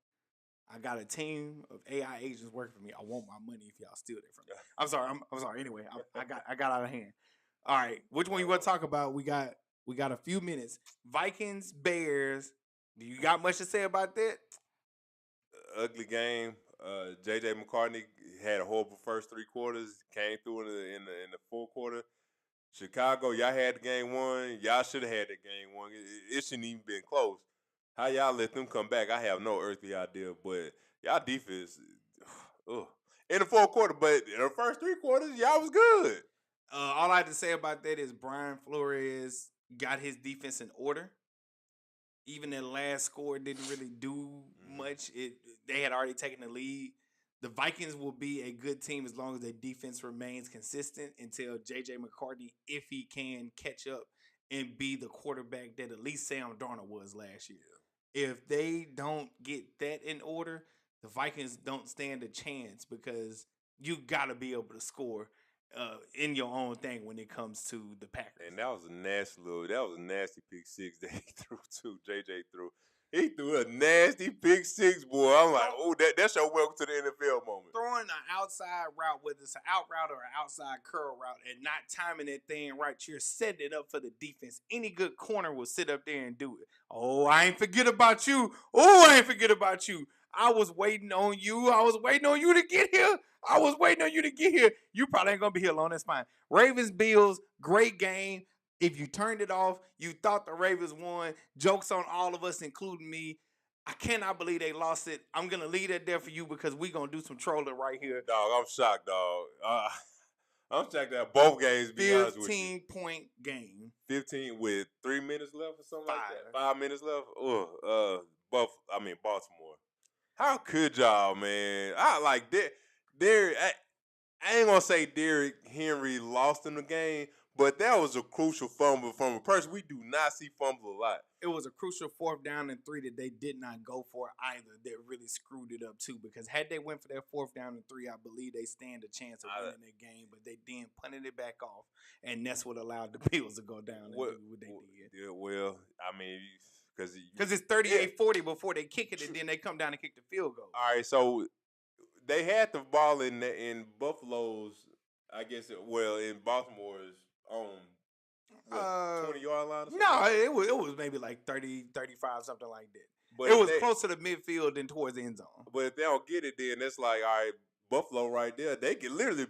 I got a team of AI agents working for me. I want my money if y'all steal it from me. I'm sorry. Anyway, I got out of hand. All right, which one you want to talk about? We got a few minutes. Vikings, Bears. Do you got much to say about that? Ugly game. J.J. McCartney had a horrible first 3 quarters. Came through in the fourth quarter. Chicago, y'all had the game won. Y'all should have had the game won. It shouldn't even been close. How y'all let them come back? I have no earthly idea. But y'all defense, in the fourth quarter. But in the first 3 quarters, y'all was good. All I have to say about that is Brian Flores got his defense in order. Even that last score didn't really do much. They had already taken the lead. The Vikings will be a good team as long as their defense remains consistent until J.J. McCartney, if he can catch up and be the quarterback that at least Sam Darnold was last year. If they don't get that in order, the Vikings don't stand a chance because you got to be able to score in your own thing when it comes to the Packers. And that was a nasty pick six that he threw too. JJ threw. He threw a nasty pick six, boy. I'm like, that's your welcome to the NFL moment. Throwing an outside route, whether it's an out route or an outside curl route, and not timing that thing right, you're setting it up for the defense. Any good corner will sit up there and do it. Oh, I ain't forget about you. I was waiting on you. To get here. You probably ain't going to be here long. That's fine. Ravens, Bills, great game. If you turned it off, you thought the Ravens won. Jokes on all of us, including me. I cannot believe they lost it. I'm going to leave that there for you because we're going to do some trolling right here. Dog, I'm shocked, dog. I'm shocked that both games, be honest with you. 15-point game. 15 with 3 minutes left or something like that? 5 minutes left? Baltimore. How could y'all, man? I like that. I ain't going to say Derrick Henry lost in the game, but that was a crucial fumble from a person we do not see fumble a lot. It was a crucial 4th down and 3 that they did not go for either. That really screwed it up too. Because had they went for that 4th down and 3, I believe they stand a chance of winning that game. But they then punted it back off, and that's what allowed the Bills to go down and do what they did. Yeah, well, I mean, because it's 38-40 before they kick it, and then they come down and kick the field goal. All right, so they had the ball in Buffalo's, I guess. In Baltimore's 20-yard line? No, it was maybe like 30, 35, something like that. But it was closer to midfield than towards the end zone. But if they don't get it, then it's like, all right, Buffalo right there, they can literally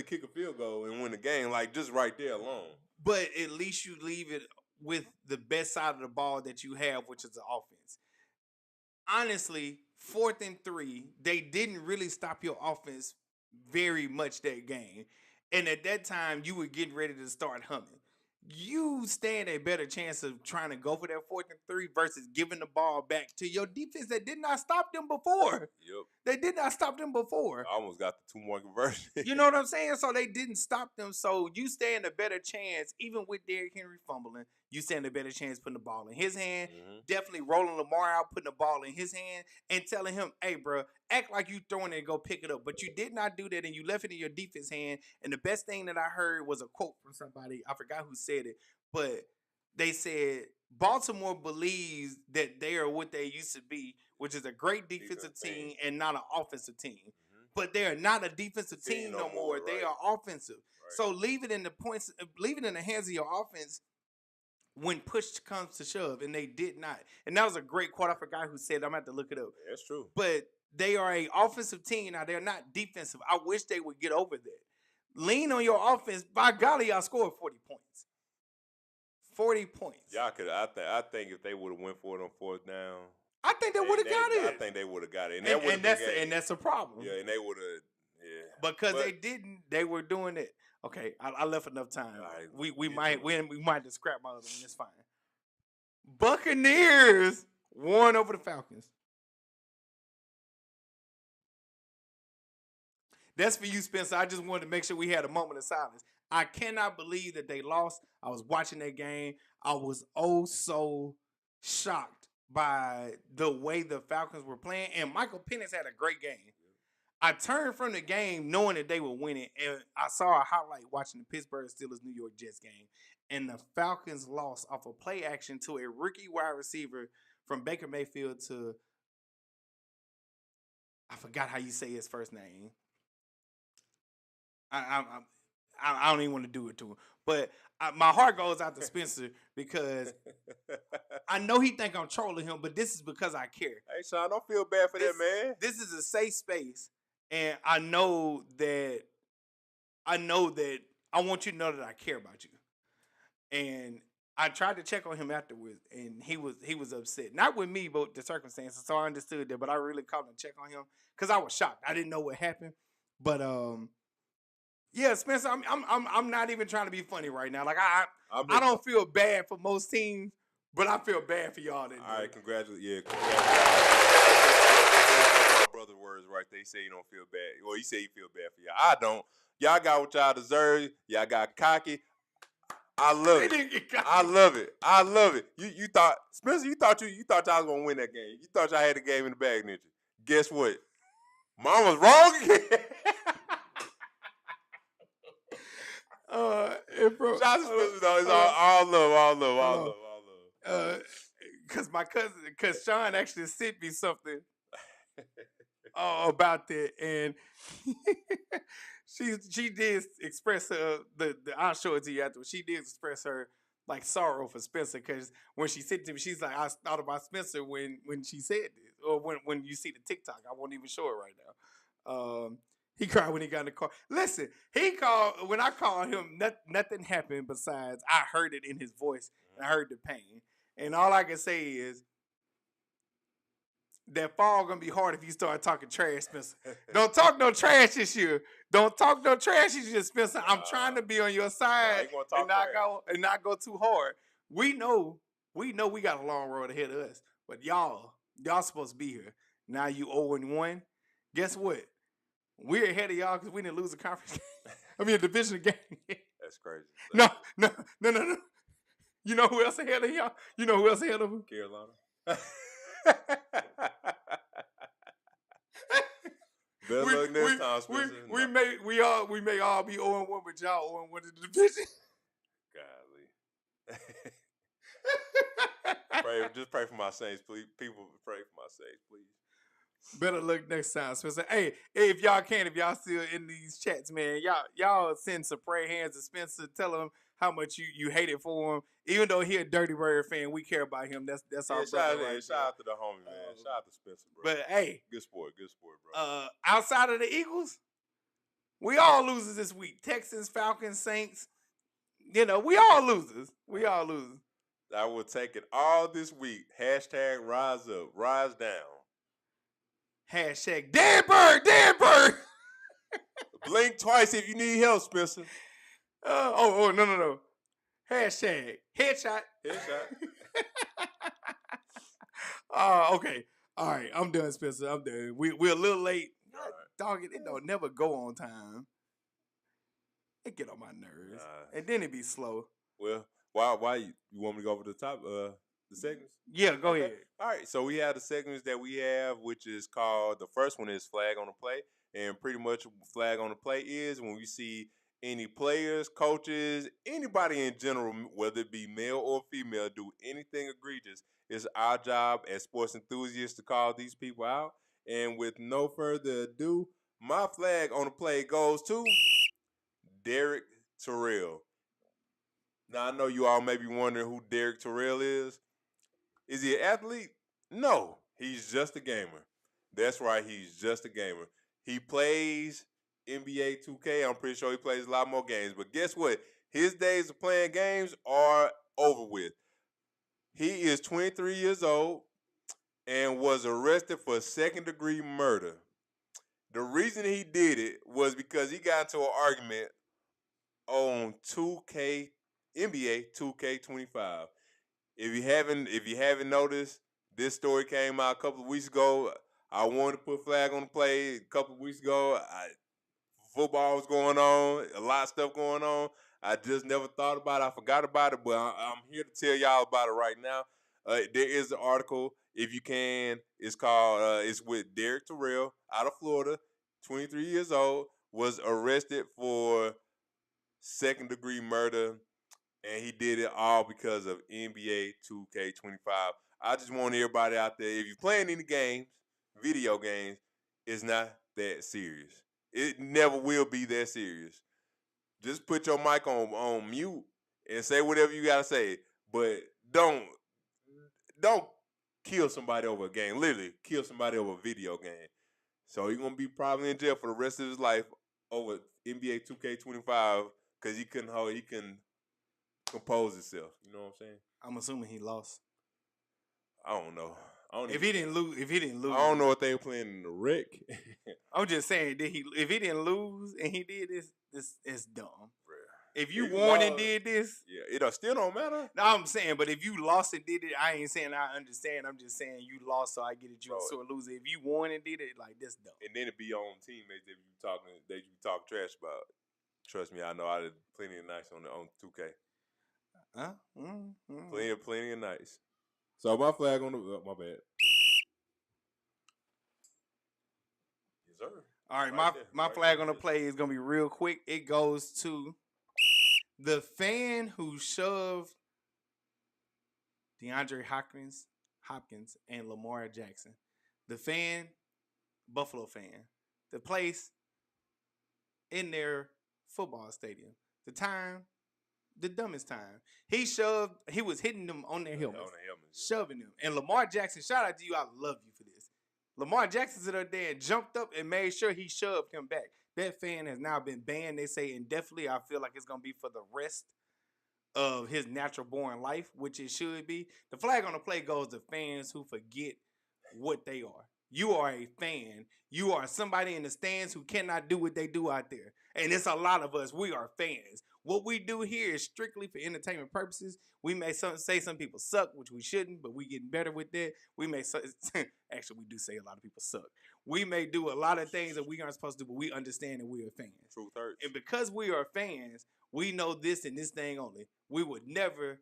kick a field goal and win the game, like just right there alone. But at least you leave it with the best side of the ball that you have, which is the offense. Honestly, 4th and 3, they didn't really stop your offense very much that game. And at that time, you were getting ready to start humming. You stand a better chance of trying to go for that 4th and 3 versus giving the ball back to your defense that did not stop them before. Yep. They did not stop them before. I almost got the 2-point conversion. You know what I'm saying? So they didn't stop them. So you stand a better chance, even with Derrick Henry fumbling, you stand a better chance putting the ball in his hand, definitely rolling Lamar out, putting the ball in his hand, and telling him, hey, bro, act like you throwing it and go pick it up. But you did not do that, and you left it in your defense hand. And the best thing that I heard was a quote from somebody. I forgot who said it, but they said Baltimore believes that they are what they used to be, which is a great defensive team and not an offensive team. But they are not a defensive team no more. Right. They are offensive. Right. So leave it in the hands of your offense when push comes to shove, and they did not. And that was a great quote. I forgot who said it. I'm going to have to look it up. Yeah, that's true. But they are an offensive team. Now, they're not defensive. I wish they would get over that. Lean on your offense. By golly, y'all scored 40 points. 40 points. Y'all could. I think if they would have went for it on 4th down, I think they would have got it. I think they would have got it. And that's a problem. Yeah, and they would have. Yeah. Because they didn't. They were doing it. Okay, I left enough time. Right, we might just scrap my other one. It's fine. Buccaneers won over the Falcons. That's for you, Spencer. I just wanted to make sure we had a moment of silence. I cannot believe that they lost. I was watching that game. I was so shocked by the way the Falcons were playing. And Michael Penix had a great game. I turned from the game knowing that they were winning, and I saw a highlight watching the Pittsburgh Steelers New York Jets game. And the Falcons lost off a play action to a rookie wide receiver from Baker Mayfield to, I forgot how you say his first name. I don't even want to do it to him. But my heart goes out to Spencer because I know he think I'm trolling him, but this is because I care. Hey, Sean, don't feel bad for that, man. This is a safe space, and I know that I want you to know that I care about you. And I tried to check on him afterwards, and he was upset. Not with me, but the circumstances. So I understood that, but I really called and checked on him because I was shocked. I didn't know what happened. But yeah, Spencer, I'm not even trying to be funny right now. Like I don't feel bad for most teams, but I feel bad for y'all. All right, congratulations. Yeah, my brother's words right there. He say you don't feel bad. Well, he say he feel bad for y'all. I don't. Y'all got what y'all deserve. Y'all got cocky. I love it. I love it. I love it. You thought, Spencer, you thought y'all was gonna win that game. You thought y'all had the game in the bag, didn't you? Guess what? Mom was wrong again. Bro, shout out to Spencer, though. It's all love. Cause Sean actually sent me something about that, and she did express her I'll show it to you afterwards. She did express her like sorrow for Spencer because when she said to me, she's like, I thought about Spencer when she said this, or when you see the TikTok. I won't even show it right now. He cried when he got in the car. Listen, he called when I called him. Nothing happened besides I heard it in his voice and I heard the pain. And all I can say is that fall gonna be hard if you start talking trash, Spencer. Don't talk no trash this year. Don't talk no trash this year, Spencer. I'm trying to be on your side and not go too hard. We know we got a long road ahead of us, but y'all supposed to be here. Now you 0-1. Guess what? We're ahead of y'all because we didn't lose a conference game. I mean, a division game. That's crazy. No. You know who else ahead of y'all? You know who else ahead of them? Carolina. Better luck next time, Spencer. We may all be 0-1, but y'all 0-1 in the division. Golly. Just pray for my Saints, please. People, pray for my Saints, please. Better luck next time, Spencer. Hey, if y'all still in these chats, man, y'all send some prayer hands to Spencer. Tell him how much you hate it for him. Even though he a Dirty Bird fan, we care about him. That's our brother. Shout out to the homie, man. Shout out to Spencer, bro. But hey, good sport, bro. Outside of the Eagles, we all losers this week. Texans, Falcons, Saints. You know, we all losers. I will take it all this week. Hashtag rise up, rise down. Hashtag Dan Bird. Blink twice if you need help, Spencer. No. Hashtag headshot. Okay. All right. I'm done, Spencer. I'm done. We're a little late. Right. Dog, it don't never go on time. It get on my nerves. And then it be slow. Well, why you want me to go over the top the segments? Yeah, go ahead. All right. So we have the segments that we have, which is called, the first one is Flag on the Play. And pretty much Flag on the Play is when we see any players, coaches, anybody in general, whether it be male or female, do anything egregious. It's our job as sports enthusiasts to call these people out. And with no further ado, my flag on the play goes to Derrick Terrell. Now, I know you all may be wondering who Derrick Terrell is. Is he an athlete? No, he's just a gamer. That's right, he's just a gamer. He plays NBA 2K. I'm pretty sure he plays a lot more games. But guess what? His days of playing games are over with. He is 23 years old and was arrested for second-degree murder. The reason he did it was because he got into an argument on NBA 2K25. If you haven't noticed, this story came out a couple of weeks ago. I wanted to put Flag on the Play a couple of weeks ago. Football was going on, a lot of stuff going on. I just never thought about it. I forgot about it, but I'm here to tell y'all about it right now. There is an article, if you can. It's called, it's with Derrick Terrell out of Florida, 23 years old, was arrested for second-degree murder, and he did it all because of NBA 2K25. I just want everybody out there, if you're playing any games, video games, it's not that serious. It never will be that serious. just put your mic on mute and say whatever you gotta say, but don't kill somebody over a game. Literally, kill somebody over a video game. So he's gonna be probably in jail for the rest of his life over NBA 2K25 because he couldn't compose himself. You know what I'm saying? I'm assuming he lost. I don't know. If he didn't lose, I don't know what they were playing in the rec. I'm just saying, if he didn't lose and he did this is dumb. If you If won you and did this, yeah, it still don't matter. no, I'm saying, but if you lost and did it, I ain't saying I understand. I'm just saying you lost, so I get it. You a sore loser. If you won and did it, like, this dumb. And then it be your own teammates that you talk trash about. Trust me, I know I did plenty of nights on 2K. Huh? Plenty of nights. So my flag on the my bad. Yes, sir. All right, my flag on the play is gonna be real quick. It goes to the fan who shoved DeAndre Hopkins and Lamar Jackson. The fan, Buffalo fan, the place in their football stadium. The dumbest time. He was hitting them on their helmets. Shoving them. And Lamar Jackson, shout out to you, I love you for this. Lamar Jackson stood up there and jumped up and made sure he shoved him back. That fan has now been banned, they say, indefinitely. I feel like it's going to be for the rest of his natural born life, which it should be. The flag on the play goes to fans who forget what they are. You are a fan. You are somebody in the stands who cannot do what they do out there. And it's a lot of us. We are fans. What we do here is strictly for entertainment purposes. We may say some people suck, which we shouldn't, but we getting better with that. We may actually, we do say a lot of people suck. We may do a lot of things that we aren't supposed to do, but we understand that we are fans. Truth hurts. And because we are fans, we know this and this thing only. We would never,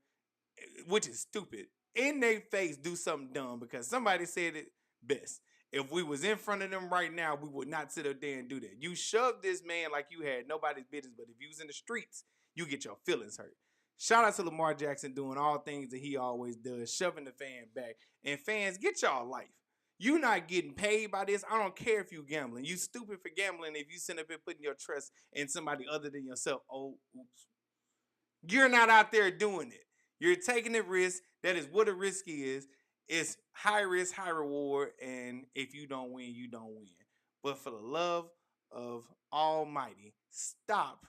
which is stupid, in their face do something dumb because somebody said it best. If we was in front of them right now, we would not sit up there and do that. You shoved this man like you had nobody's business, but if you was in the streets, you get your feelings hurt. Shout out to Lamar Jackson doing all things that he always does, shoving the fan back. And fans, get y'all life. You not getting paid by this. I don't care if you gambling. You stupid for gambling if you sit up here putting your trust in somebody other than yourself. Oh, oops. You're not out there doing it. You're taking a risk. That is what a risk is. It's high risk, high reward, and if you don't win, you don't win. But for the love of Almighty, stop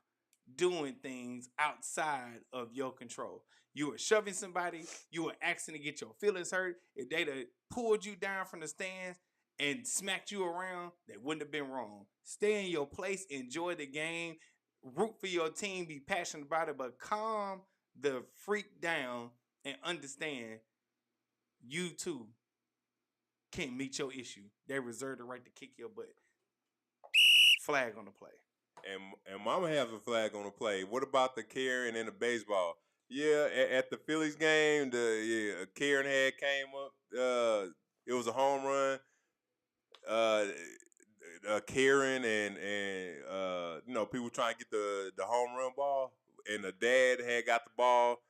doing things outside of your control. You were shoving somebody, you were asking to get your feelings hurt. If they'd have pulled you down from the stands and smacked you around, that wouldn't have been wrong. Stay in your place, enjoy the game, root for your team, be passionate about it, but calm the freak down and understand you too can't meet your issue. They reserve the right to kick your butt. Flag on the play. And Mama has a flag on the play. What about the Cary and the baseball? Yeah, at the Phillies game, Cary had came up. It was a home run. Cary and people trying to get the home run ball, and the dad had got the ball,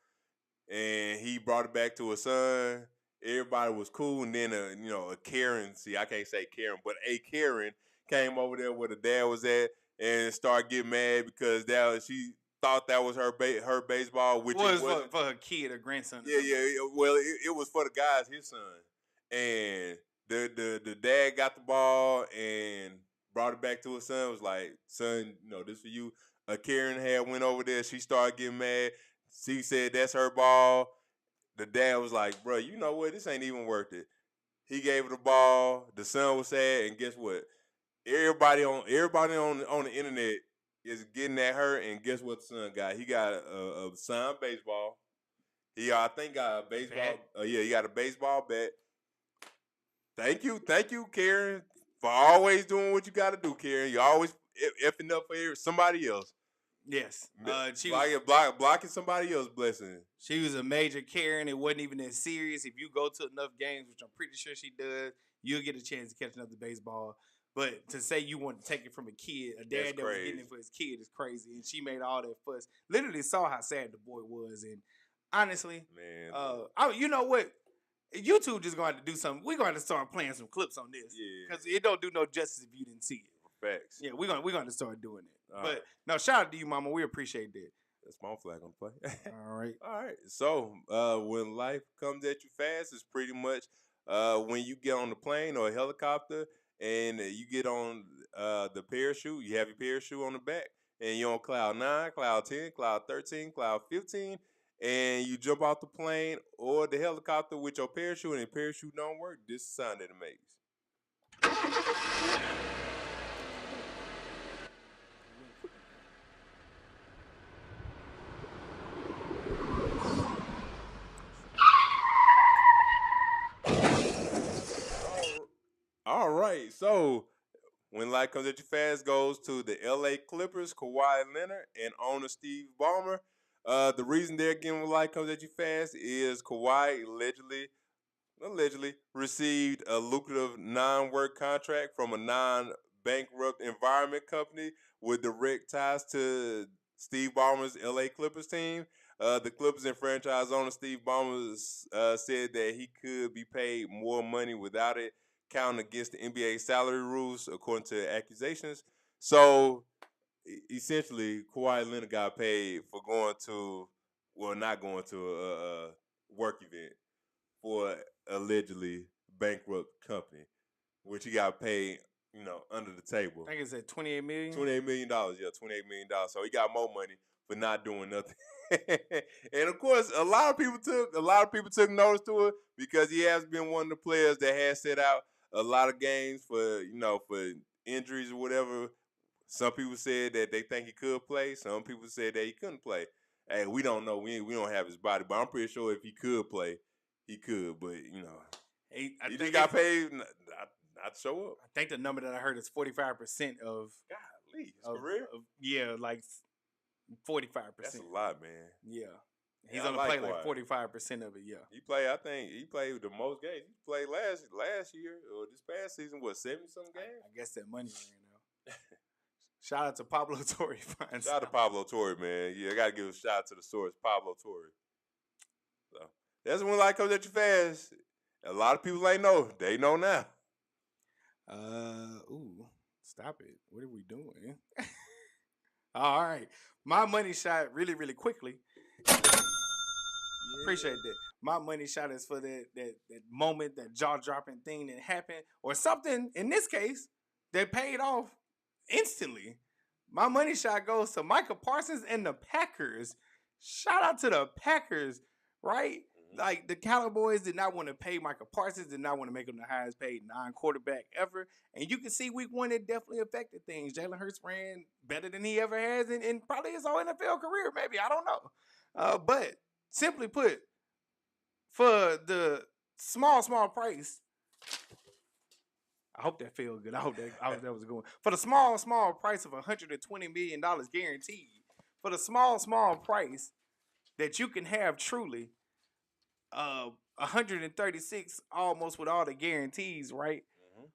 and he brought it back to his son. Everybody was cool, and then a Karen. See, I can't say Karen, but a Karen came over there where the dad was at and started getting mad because she thought that was her baseball, which was for her kid or grandson. Yeah. Well, it was for the guys, his son, and the dad got the ball and brought it back to his son. Was like, son, this for you. Karen had went over there. She started getting mad. She said that's her ball. The dad was like, bro, you know what? This ain't even worth it. He gave her the ball. The son was sad, and guess what? Everybody on the internet is getting at her, and guess what the son got? He got a signed baseball. He I think got a baseball. He got a baseball bat. Thank you, Karen, for always doing what you got to do, Karen. You always effing up for somebody else. Yes. She blocking somebody else's blessing. She was a major Karen. It wasn't even that serious. If you go to enough games, which I'm pretty sure she does, you'll get a chance to catch another baseball. But to say you want to take it from a kid, a dad that was getting it for his kid is crazy. And she made all that fuss. Literally saw how sad the boy was. And honestly, man, you know what? YouTube just going to do something. We're going to start playing some clips on this. Yeah. Because it don't do no justice if you didn't see it. Facts. Yeah, we're going to start doing it. But no, shout out to you, Mama. We appreciate that. That's my flag on the play. All right. All right. So when life comes at you fast, it's pretty much when you get on the plane or a helicopter and you get on the parachute, you have your parachute on the back, and you're on cloud 9, cloud 10, cloud 13, cloud 15, and you jump off the plane or the helicopter with your parachute and the parachute don't work. This is the sound that it makes. All right, so when life comes at you fast goes to the LA Clippers, Kawhi Leonard, and owner Steve Ballmer. The reason they're getting when life comes at you fast is Kawhi allegedly received a lucrative non-work contract from a non-bankrupt environment company with direct ties to Steve Ballmer's LA Clippers team. The Clippers and franchise owner Steve Ballmer said that he could be paid more money without it counting against the NBA salary rules, according to accusations. So, essentially, Kawhi Leonard got paid for not going to a work event for allegedly bankrupt company, which he got paid, under the table. I think it's at $28 million. $28 million, yeah, $28 million. So he got more money for not doing nothing. And of course, a lot of people took notice to it because he has been one of the players that has set out a lot of games for injuries or whatever. Some people said that they think he could play. Some people said that he couldn't play. Hey, we don't know. We don't have his body, but I'm pretty sure if he could play, he could. But he just got paid not to show up. I think the number that I heard is 45% of. Golly, his career. Yeah, like 45%. That's a lot, man. Yeah. He's gonna play like 45% of it. Yeah, I think he played the most games. He played last year or this past season. What, 70-something games? I guess that money ran out. Shout out to Pablo Torre. Shout out to Pablo Torre, man. Yeah, I gotta give a shout out to the source, Pablo Torre. So that's when life comes at you fast. A lot of people ain't know. They know now. Stop it. What are we doing? All right. My money shot really, really quickly. Appreciate that. My money shot is for that moment, that jaw-dropping thing that happened, or something, in this case, that paid off instantly. My money shot goes to Micah Parsons and the Packers. Shout out to the Packers, right? Mm-hmm. Like, the Cowboys did not want to pay Micah Parsons, did not want to make him the highest paid non-quarterback ever. And you can see week one, it definitely affected things. Jalen Hurts ran better than he ever has in probably his whole NFL career, maybe. I don't know. But simply put, for the small price, I hope that feels good. I hope that was going. For the small price of $120 million guaranteed, for the small price that you can have truly 136 almost with all the guarantees, right? Mm-hmm.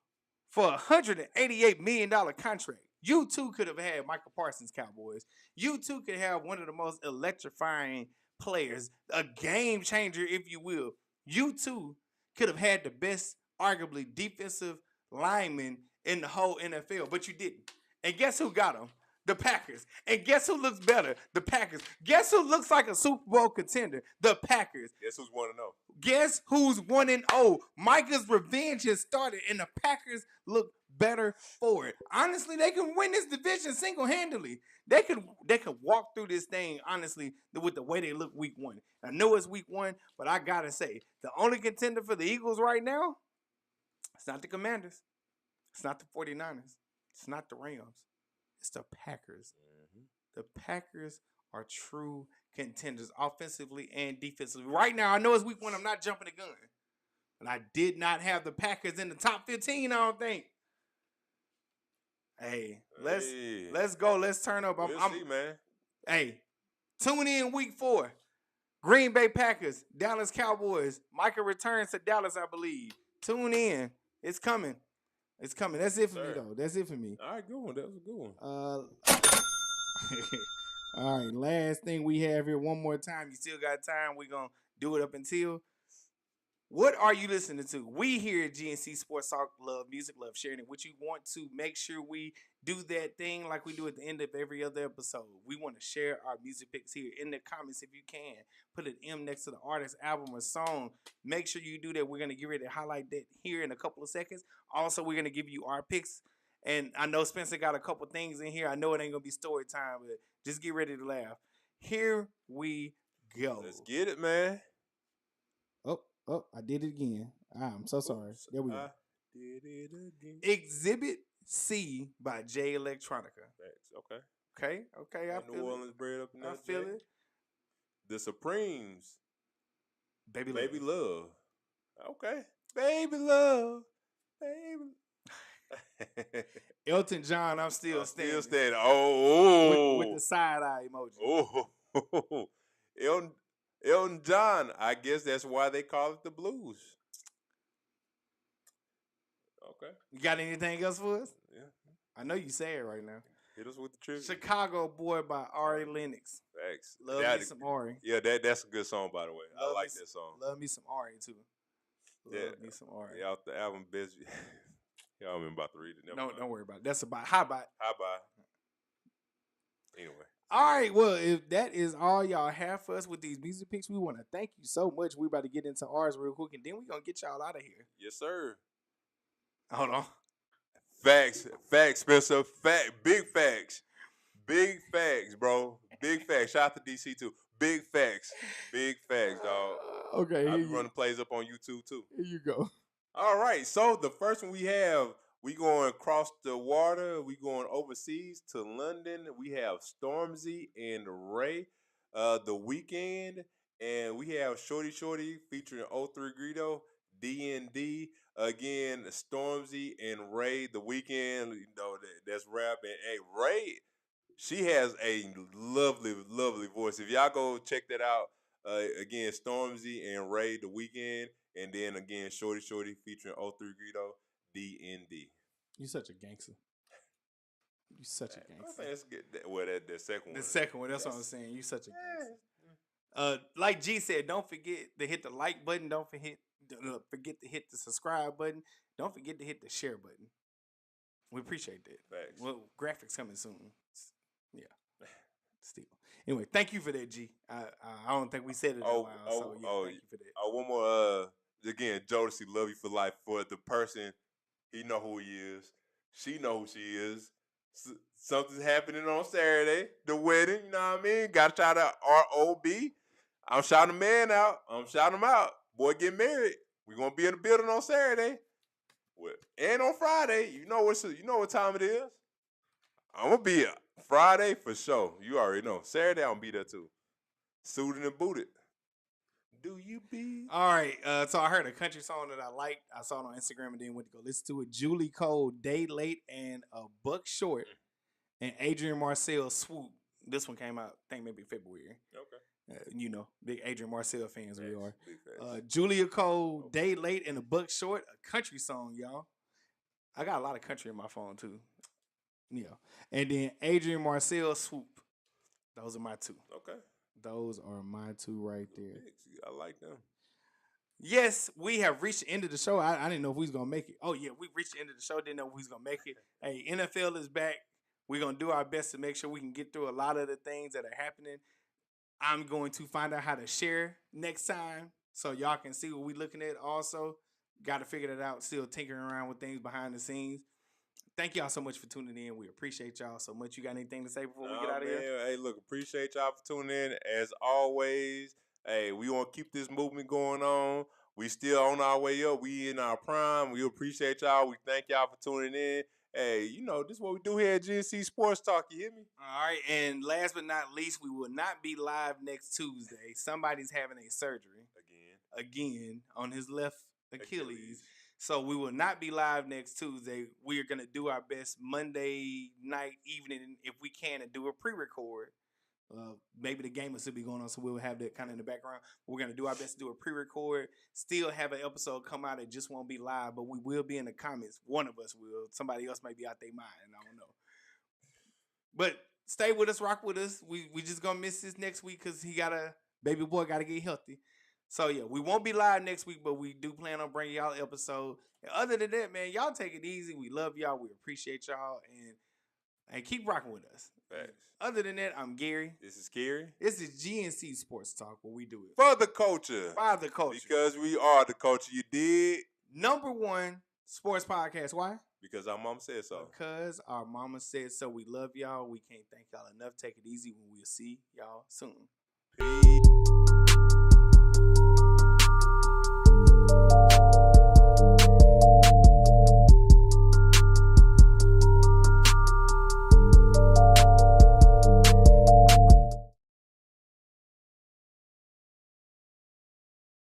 For $188 million contract, you too could have had Micah Parsons, Cowboys. You too could have one of the most electrifying players, a game changer, if you will. You too could have had the best, arguably, defensive lineman in the whole NFL, but you didn't. And guess who got him? The Packers. And guess who looks better? The Packers. Guess who looks like a Super Bowl contender? The Packers. Guess who's 1-0? Guess who's 1-0? Micah's revenge has started, and the Packers look better for it. Honestly, they can win this division single-handedly. They could walk through this thing, honestly, with the way they look week one. I know it's week one, but I got to say, the only contender for the Eagles right now, it's not the Commanders. It's not the 49ers. It's not the Rams. It's the Packers. Mm-hmm. The Packers are true contenders offensively and defensively. Right now, I know it's week one. I'm not jumping the gun. But I did not have the Packers in the top 15, I don't think. Hey, let's go. Let's turn up. We'll see, man. Hey, tune in week 4. Green Bay Packers, Dallas Cowboys. Micah returns to Dallas, I believe. Tune in. It's coming. It's coming. That's it for me, though. That's it for me. All right, good one. That was a good one. All right, last thing we have here. One more time. You still got time. We're going to do it up until What are you listening to? We here at GNC Sports Talk love music, love sharing it. What you want to make sure we do that thing like we do at the end of every other episode. We want to share our music picks here in the comments if you can. Put an M next to the artist, album, or song. Make sure you do that. We're going to get ready to highlight that here in a couple of seconds. Also, we're going to give you our picks. And I know Spencer got a couple things in here. I know it ain't going to be story time, but just get ready to laugh. Here we go. Let's get it, man. Oh, I did it again. I'm so sorry. Oops, There we go. I did it again. Exhibit C by J Electronica. Thanks. Okay. I New feel Orleans bread up in it. I there, feel Jay. it. The Supremes. Baby Love. Okay. Baby Love. Elton John, I'm still standing. Oh. With the side eye emoji. Oh. Elton John. I guess that's why they call it the blues. Okay. You got anything else for us? Yeah. I know you say it right now. Hit us with the trivia. Chicago Boy by Ari Lennox. Thanks. Love me some Ari. Yeah, that's a good song, by the way. I like that song. Love me some Ari, too. Love me some Ari. Yeah, off the album, Busy. Yeah, I'm about to read it. Don't worry about it. That's about how about. Anyway. All right, well, if that is all y'all have for us with these music picks, we want to thank you so much. We're about to get into ours real quick, and then we're going to get y'all out of here. Yes, sir. Hold on. Facts, Spencer. Big facts, bro. Big facts. Shout out to DC too. Big facts, dog. Okay, I'll be running plays up on YouTube too. Here you go. All right, so the first one we have, we going across the water. We going overseas to London. We have Stormzy and Raye, The Weeknd, and we have Shorty featuring 03 Greedo, D&D. Again, Stormzy and Raye, The Weeknd, that's rap. And hey, Raye, she has a lovely, lovely voice. If y'all go check that out, again, Stormzy and Raye, The Weeknd, and then again, Shorty featuring 03 Greedo, D&D. You such a gangster. You such a gangster. I think let's get that second one. The second one, that's what I'm saying. You such a gangster. Like G said, don't forget to hit the like button. Don't forget to hit the subscribe button. Don't forget to hit the share button. We appreciate that. Thanks. Well, graphics coming soon. Yeah. Still. Anyway, thank you for that, G. I don't think we said it in a while. So thank you for that. One more. Again, Jodeci, love you for life. For the person, he know who he is. She know who she is. Something's happening on Saturday. The wedding, you know what I mean? Got to shout out ROB. I'm shouting the man out. I'm shouting him out. Boy, get married. We're gonna be in the building on Saturday. And on Friday, you know what time it is. I'm gonna be Friday for sure. You already know. Saturday, I'm gonna be there too. Suited and booted. Do you be? All right. So I heard a country song that I liked. I saw it on Instagram and then went to go listen to it. Julie Cole, Day Late, and A Buck Short, and Adrian Marcel, Swoop. This one came out, I think maybe February. Okay. Big Adrian Marcel fans we are. Julia Cole, Day Late, and A Buck Short, a country song, y'all. I got a lot of country in my phone too. Yeah. And then Adrian Marcel, Swoop. Those are my two. Okay. Those are my two right there. I like them. Yes, we have reached the end of the show. I didn't know if we was going to make it. Oh, yeah, we reached the end of the show. Didn't know if we was going to make it. Hey, NFL is back. We're going to do our best to make sure we can get through a lot of the things that are happening. I'm going to find out how to share next time so y'all can see what we're looking at also. Got to figure that out. Still tinkering around with things behind the scenes. Thank y'all so much for tuning in. We appreciate y'all so much. You got anything to say before we get out of here? Hey, look, appreciate y'all for tuning in. As always, hey, we want to keep this movement going on. We still on our way up. We in our prime. We appreciate y'all. We thank y'all for tuning in. Hey, this is what we do here at GNC Sports Talk. You hear me? All right, and last but not least, we will not be live next Tuesday. Somebody's having a surgery. Again, on his left Achilles. So we will not be live next Tuesday. We are going to do our best Monday night, evening, if we can, and do a pre-record. Maybe the game will still be going on, so we'll have that kind of in the background. We're going to do our best to do a pre-record, still have an episode come out. It just won't be live, but we will be in the comments. One of us will. Somebody else may be out their mind. I don't know. But stay with us, rock with us. We just going to miss this next week because baby boy got to get healthy. So yeah, we won't be live next week, but we do plan on bringing y'all an episode. And other than that, man, y'all take it easy. We love y'all. We appreciate y'all, and keep rocking with us. Facts. Other than that, I'm Gary. This is Cary. This is GNC Sports Talk, where we do it For the culture. by the culture. Because we are the culture. You did. #1 sports podcast. Why? Because our mama said so. Because our mama said so. We love y'all. We can't thank y'all enough. Take it easy. We'll see y'all soon. Peace.